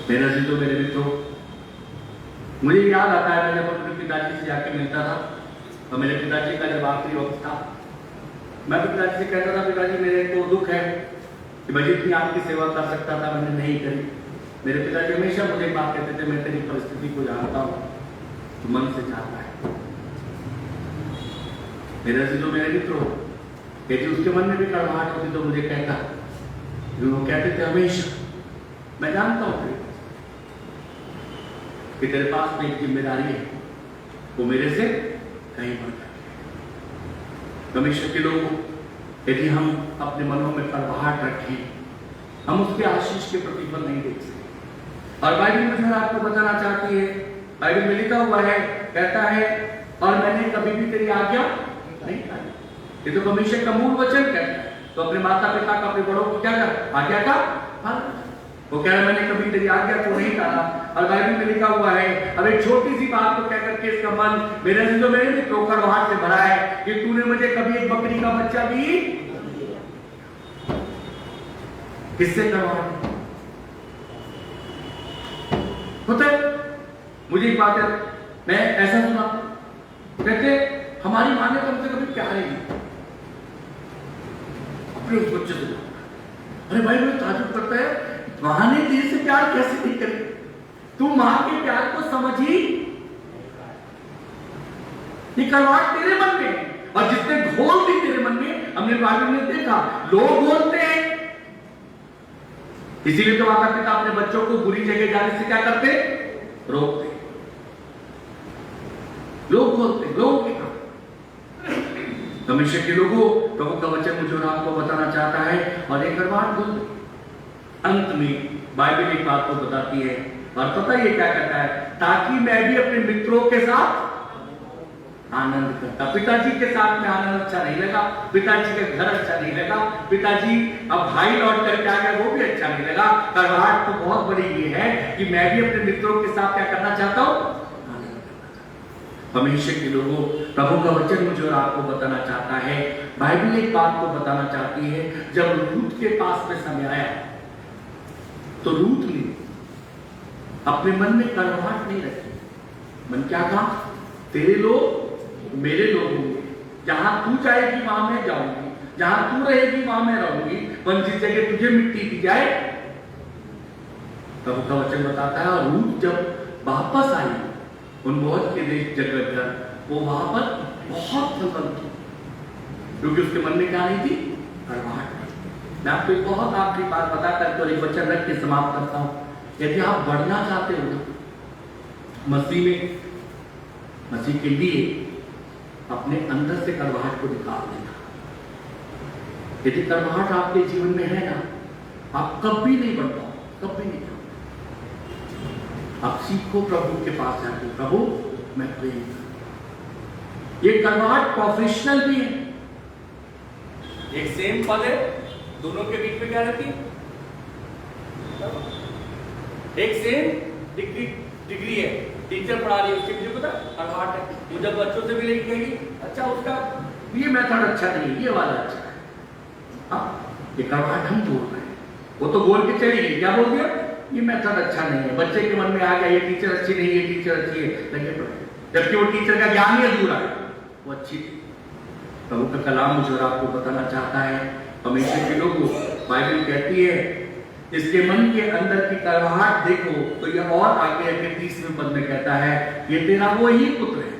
मेरा जी तो मेरे मित्रों, मुझे याद आता है मैं जब अपने पिताजी से जाके मिलता था, तो मेरे पिताजी का जब आखिरी वक्त था, मैं पिताजी से कहता था, पिताजी मेरे को दुख है कि मैं जितनी आपकी सेवा कर सकता था मैंने नहीं करी। मेरे पिताजी हमेशा मुझे एक बात कहते थे, मैं तेरी परिस्थिति को जानता हूं, तू मन से चाहता है। मेरे से जो मेरे मित्रों, यदि उसके मन में भी कड़वाहट होती तो मुझे कहता, वो कहते थे हमेशा, मैं जानता हूं कि तेरे पास में एक जिम्मेदारी है, वो मेरे से कहीं बढ़ जाती है। परमेश्वर के लोगों, यदि हम अपने मनों में कड़वाहट रखें, हम उसके आशीष के प्रतिफल नहीं देख सकते। और बाइबल में आपको बताना चाहती है, बाइबल में लिखा हुआ है, कहता है, और मैंने कभी भी तेरी आज्ञा नहीं टाली। ये तो परमेश्वर का मूल वचन कहता है, तो अपने माता पिता का, अपने बड़ों को क्या कर, आज्ञा का पालन। वो कह रहा है मैंने कभी तेरी आज्ञा को नहीं टाला। और बाइबल में लिखा हुआ है, अब एक छोटी सी बात को कहकर के इसका मन मेरे जो मेरे मित्रों कड़वाहट से भरा है कि तूने मुझे कभी एक बकरी का बच्चा भी, किससे कड़वाहट होता है। मुझे एक बात है, मैं ऐसा सुना, कहते हमारी माँ ने तुमसे कभी प्यार ही नहीं अपने उस बच्चे से। अरे भाई मैं ताजुब करता है, माँ ने तेरे से प्यार कैसे नहीं करी, तू माँ के प्यार को समझ ही, ये कड़वाहट तेरे मन में, और जिसने घोल दी तेरे मन में, हमने बाइबल में देखा लोग घोलते हैं। इसीलिए तो माता पिता अपने बच्चों को बुरी जगह जाने से क्या करते, रोकते। लोग घोलते, लोगों के काम। हमेशा के लोगों, प्रभु का वचन मुझे और आपको बताना चाहता है, और एक बात बोल, अंत में बाइबल एक बात को बताती है, और पता ये क्या कहता है, ताकि मैं भी अपने मित्रों के साथ आनंद करता। पिताजी के साथ में आनंद अच्छा नहीं लगा, पिताजी का घर अच्छा नहीं लगा, पिताजी अब भाई लौट करके आ गया, वो भी अच्छा नहीं लगा। कड़वाहट तो बहुत बड़ी ये है कि मैं भी अपने मित्रों के साथ क्या करना चाहता हूं, आनंद करना चाहता हूं। हमेशा के लोगों, प्रभु का वचन मुझे और आपको बताना चाहता है, बाइबल एक बात को बताना चाहती है, जब रूत के पास में समय आया तो रूत ने अपने मन में कड़वाहट नहीं रखी। मन क्या कहा, तेरे लोग मेरे लोग होंगे, जहां तू जाएगी वहां मैं जाऊंगी, जहां तू रहेगी वहां मैं रहूंगी, पर जिस जगह तुझे मिट्टी दी जाए। प्रभु का वचन बताता है, और रूत जब वापस आई उन बहुत के देश जगह पर, वो वहां पर बहुत फल थी, क्योंकि उसके मन में क्या नहीं थी, कड़वाहट। मैं आपको एक बहुत आखिरी बात बता करके और एक वचन रख के समाप्त करता हूं। यदि आप बढ़ना चाहते हो मसीह में, मसीह के लिए अपने अंदर से कड़वाहट को निकाल देना। यदि कड़वाहट आपके जीवन में है ना, आप कभी नहीं बढ़ पाओ, कभी नहीं। आप सीखो प्रभु के पास जाके, प्रभु मैं प्रेम करूं। ये कड़वाहट प्रोफेशनल भी है, एक सेम पद है, दोनों के बीच में क्या रहती है, एक सेम डिग्री है, टीचर पढ़ा रही है, उसके मुझे पता कड़वाहट है, वो जब बच्चों से मिलेगी कहेगी अच्छा उसका ये मेथड अच्छा नहीं, ये वाला अच्छा है। ये कड़वाहट हम बोल रहे हैं। वो तो बोल के चली गई, क्या बोल दिया? ये मेथड अच्छा नहीं है, बच्चे के मन में आ गया ये टीचर अच्छी नहीं है, टीचर अच्छी है, लगे पड़े, जबकि वो टीचर का ज्ञान ही अधूरा है, वो अच्छी थी। प्रभु का कलाम मुझे और आपको बताना चाहता है, परमेश्वर के लोगों, बाइबल कहती है इसके मन के अंदर की कड़वाहट देखो, तो ये और आगे आके 30वें पद में कहता है ये तेरा वो ही पुत्र है,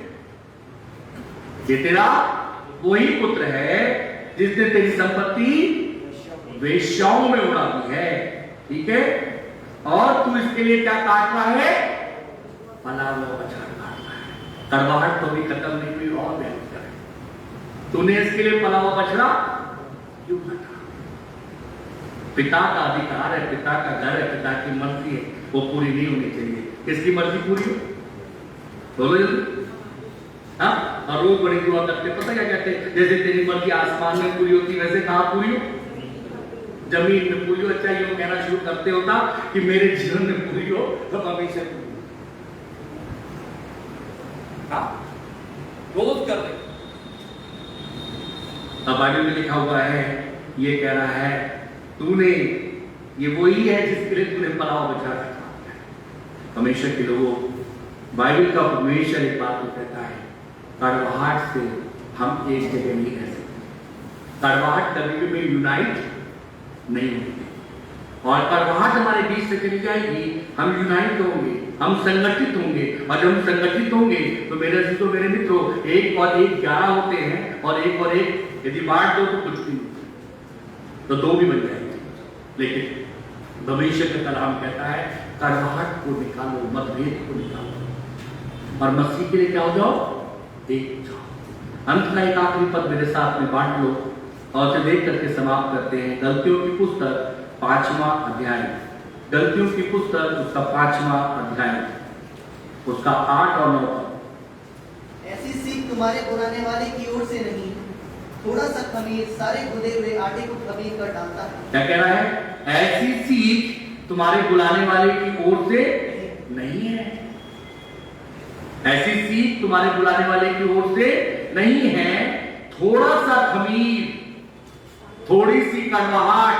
ये तेरा वो ही पुत्र है जिसने तेरी संपत्ति वेश्याओं में उड़ा दी है, ठीक है, और तू इसके लिए क्या काट रहा है? पला हुआ बछड़ा काट रहा है। कड़वाहट तो भी खत्म नहीं हुई और बेहतर है। तूने इसके लिए पला हुआ बछड़ा क्यों काटा? पिता का अधिकार है, पिता का घर है, पिता की मर्जी है, वो पूरी नहीं होनी चाहिए। किसकी मर्जी पूरी हो? बोलो जल्दी। हाँ, और रोज बड़ी दुआ करते, पता क्या कहते हैं? जैसे तेरी मर्जी आसमान में पूरी होती वैसे कहाँ पूरी हो? जमीन में पूरी हो। अच्छा ये कहना शुरू करते होता कि मेरे जीवन में पूरी हो तो हमेशा पूरी हो। हाँ, रोज कर रहे। अब बाइबल में लिखा हुआ है, ये कह रहा है तूने, ये वही है जिसके लिए तूने पलाव बचा रखा। हमेशा के लोगों, बाइबल का परमेश्वर एक बात को कहता है, कड़वाहट से हम एक जगह नहीं रह सकते। कड़वाहट कभी भी यूनाइट नहीं होगी, और कड़वाहट हमारे बीच से चली जाएगी, हम यूनाइट होंगे, हम संगठित होंगे, और जब हम संगठित होंगे तो मेरे मित्रों, 1 और 1 11 होते हैं, और 1 और 1 यदि बांट दो तो कुछ भी नहीं, तो 2 भी बन जाएंगे। लेकिन भविष्य का कलाम कहता है कड़वाहट को निकालो, मतभेद को निकालो, और मसीह के लिए क्या हो जाओ? एक जाओ। अंत का एक आखिरी पद मेरे साथ में बांट लो, और उसे देख करके समाप्त करते हैं। गलतियों की पुस्तक 5वां अध्याय, गलतियों की पुस्तक उसका 5वां अध्याय, उसका 8 और 9 पद। ऐसी सीख तुम्हारे बुलाने वाले की ओर से नहीं, थोड़ा सा खमीर सारे गुदे हुए आटे को खमीर कर डालता है। क्या कह रहा है? ऐसी सीख तुम्हारे बुलाने वाले की ओर से नहीं है, ऐसी सीख तुम्हारे बुलाने वाले की ओर से नहीं है। थोड़ा सा खमीर, थोड़ी सी कड़वाहट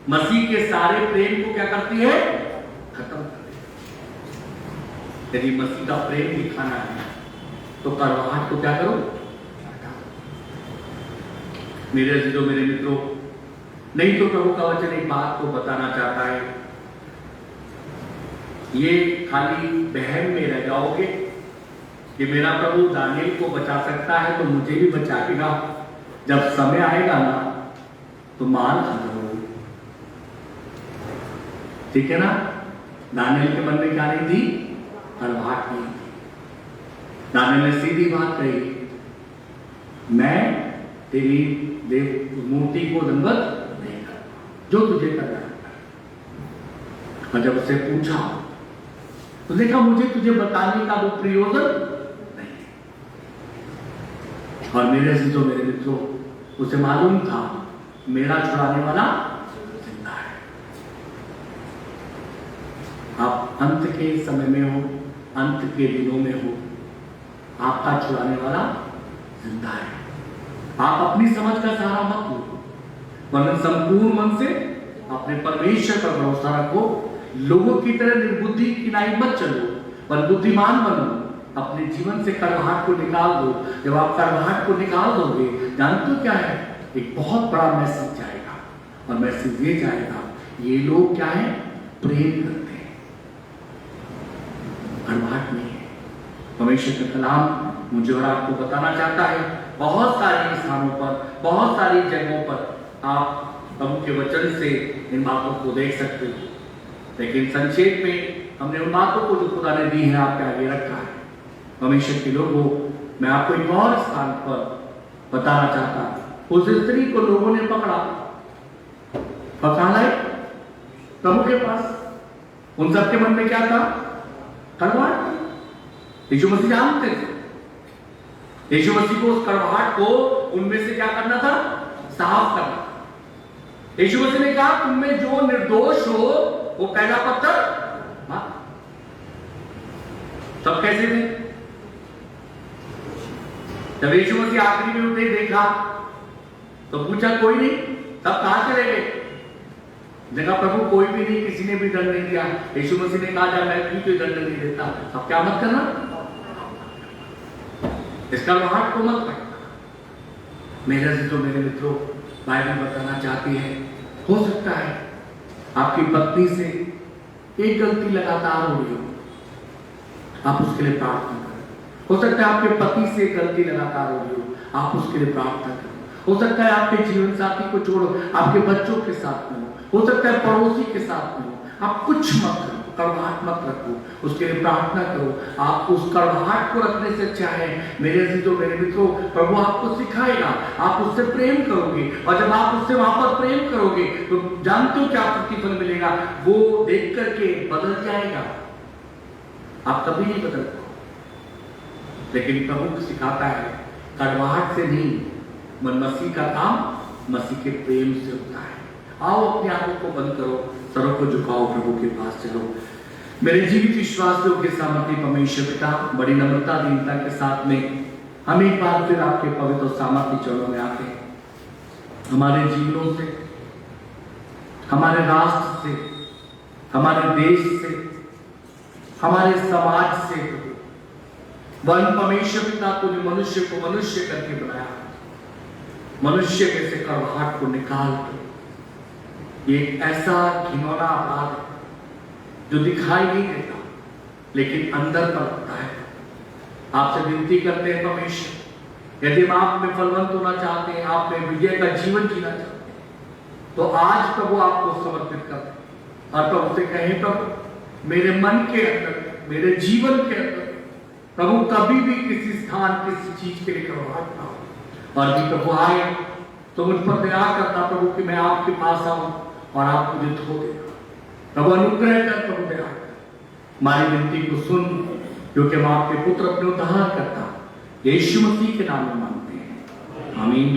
मसीह के सारे प्रेम को क्या करती है? खत्म कर देती है। यदि मसीह का प्रेम दिखाना है तो कड़वाहट को क्या करो? मेरे अजीजों, मेरे मित्रों, नहीं तो प्रभु का वचन एक बात को बताना चाहता है, ये खाली बहम में रह जाओगे कि मेरा प्रभु दानियल को बचा सकता है तो मुझे भी बचाएगा। जब समय आएगा ना तो मान समझो, ठीक है ना? दानियल के मन में क्या नहीं थी? कड़वाहट नहीं थी। दानियल ने सीधी बात कही, मैं तेरी देव मूर्ति को दंडवत नहीं करता, जो तुझे करना है। और जब उससे पूछा तो देखा मुझे तुझे बताने का वो प्रयोजन नहीं। और मेरे अजीजों, मेरे मित्रों, उसे मालूम था मेरा छुड़ाने वाला जिंदा है। आप अंत के समय में हो, अंत के दिनों में हो, आपका छुड़ाने वाला जिंदा है। आप अपनी समझ का सहारा मत लो, वरना संपूर्ण मन से अपने परमेश्वर पर भरोसा रखो। लोगों की तरह निर्बुद्धि की नाई मत चलो, पर बुद्धिमान बनो। अपने जीवन से कड़वाहट को निकाल दो। जब आप कड़वाहट को निकाल दोगे, जानते हो क्या है? एक बहुत बड़ा मैसेज जाएगा, और मैसेज ये जाएगा, ये लोग क्या है? प्रेम करते हैं, कड़वाहट नहीं है। परमेश्वर का कलाम मुझे और आपको बताना चाहता है, बहुत सारे स्थानों पर, बहुत सारी जगहों पर आप प्रभु के वचन से इन बातों को देख सकते हो। लेकिन संक्षेप में हमने उन बातों को जो खुदा ने दी है आपके आगे रखा है। परमेश्वर के लोगों, मैं आपको एक और स्थान पर बताना चाहता हूं। उस स्त्री को लोगों ने पकड़ा लाए प्रभु के पास। उन सबके मन में क्या था? कड़वाहट। यीशु मसीह जानते थे, यीशु मसीह को उस कड़वाहट को उनमें से क्या करना था? साफ करना था। यीशु मसीह ने कहा तुम में जो निर्दोष हो वो पहला पत्थर मार। सब कैसे थे? जब यीशु मसीह आखिरी में उठे देखा तो पूछा कोई नहीं, सब कहां चले गए? देखा प्रभु कोई भी नहीं, किसी ने भी दंड नहीं दिया। यीशु मसीह ने कहा जा मैं भी कोई दंड नहीं देता, अब क्या मत करना, इसका हाथ को मत रखना। मेरे से तो मेरे मित्रों बाइबल बताना चाहती है, हो सकता है आपकी पत्नी से एक गलती लगातार हो रही हो, आप उसके लिए प्रार्थना करें। हो सकता है आपके पति से गलती लगातार हो रही हो, आप उसके लिए प्रार्थना करें। हो सकता है आपके जीवन साथी को छोड़ो आपके बच्चों के साथ में हो सकता है पड़ोसी के साथ में हो, आप कुछ मत करो, कड़वाहट मत रखो, उसके लिए प्रार्थना करो। आप उस कड़वाहट को रखने से अच्छा है मेरे अजीजों मेरे मित्रों, प्रभु आपको सिखाएगा, आप उससे प्रेम करोगे, और जब आप उससे वहां पर प्रेम करोगे तो जानते हो क्या प्रतिफल मिलेगा, वो देख करके बदल जाएगा। आप कभी नहीं बदल पाओ, लेकिन प्रभु सिखाता है कड़वाहट से नहीं, मन मसीह का काम मसीह के प्रेम से होता है। आओ अपने आंखों को बंद करो, सरों को झुकाओ, प्रभु के पास चलो। मेरे जीवित विश्वास योग्य सामर्थ्य परमेश्वर पिता, बड़ी नम्रता दीनता के साथ में हम एक बार फिर आपके पवित्र और सामर्थ्य चरणों में आते हैं। हमारे जीवनों से, हमारे राष्ट्र से, हमारे देश से, हमारे समाज से वन परमेश्वर पिता तूने मनुष्य को मनुष्य करके बनाया, मनुष्य में से कड़वाहट को निकाल दो। एक ऐसा घिनौना अपराध जो दिखाई नहीं देता लेकिन अंदर पर होता है। आपसे विनती करते हैं परमेश्वर, यदि आप में फलवंत होना चाहते हैं, आप में विजय का जीवन जीना चाहते हैं, तो आज प्रभु आपको समर्पित करते और प्रभु से कहें प्रभु मेरे मन के अंदर, मेरे जीवन के अंदर प्रभु कभी भी किसी स्थान किसी चीज के लिए कड़वाहट ना हो, और भी प्रभु आए तो मुझ पर दया करना प्रभु कि मैं आपके पास आऊं और आप मुझे धो देना। प्रभु अनुग्रह कर, प्रभु दया कर, हमारी विनती को सुन, क्योंकि हम आपके पुत्र अपने उद्धार करता यीशु मसीह के नाम में मांगते हैं, आमीन।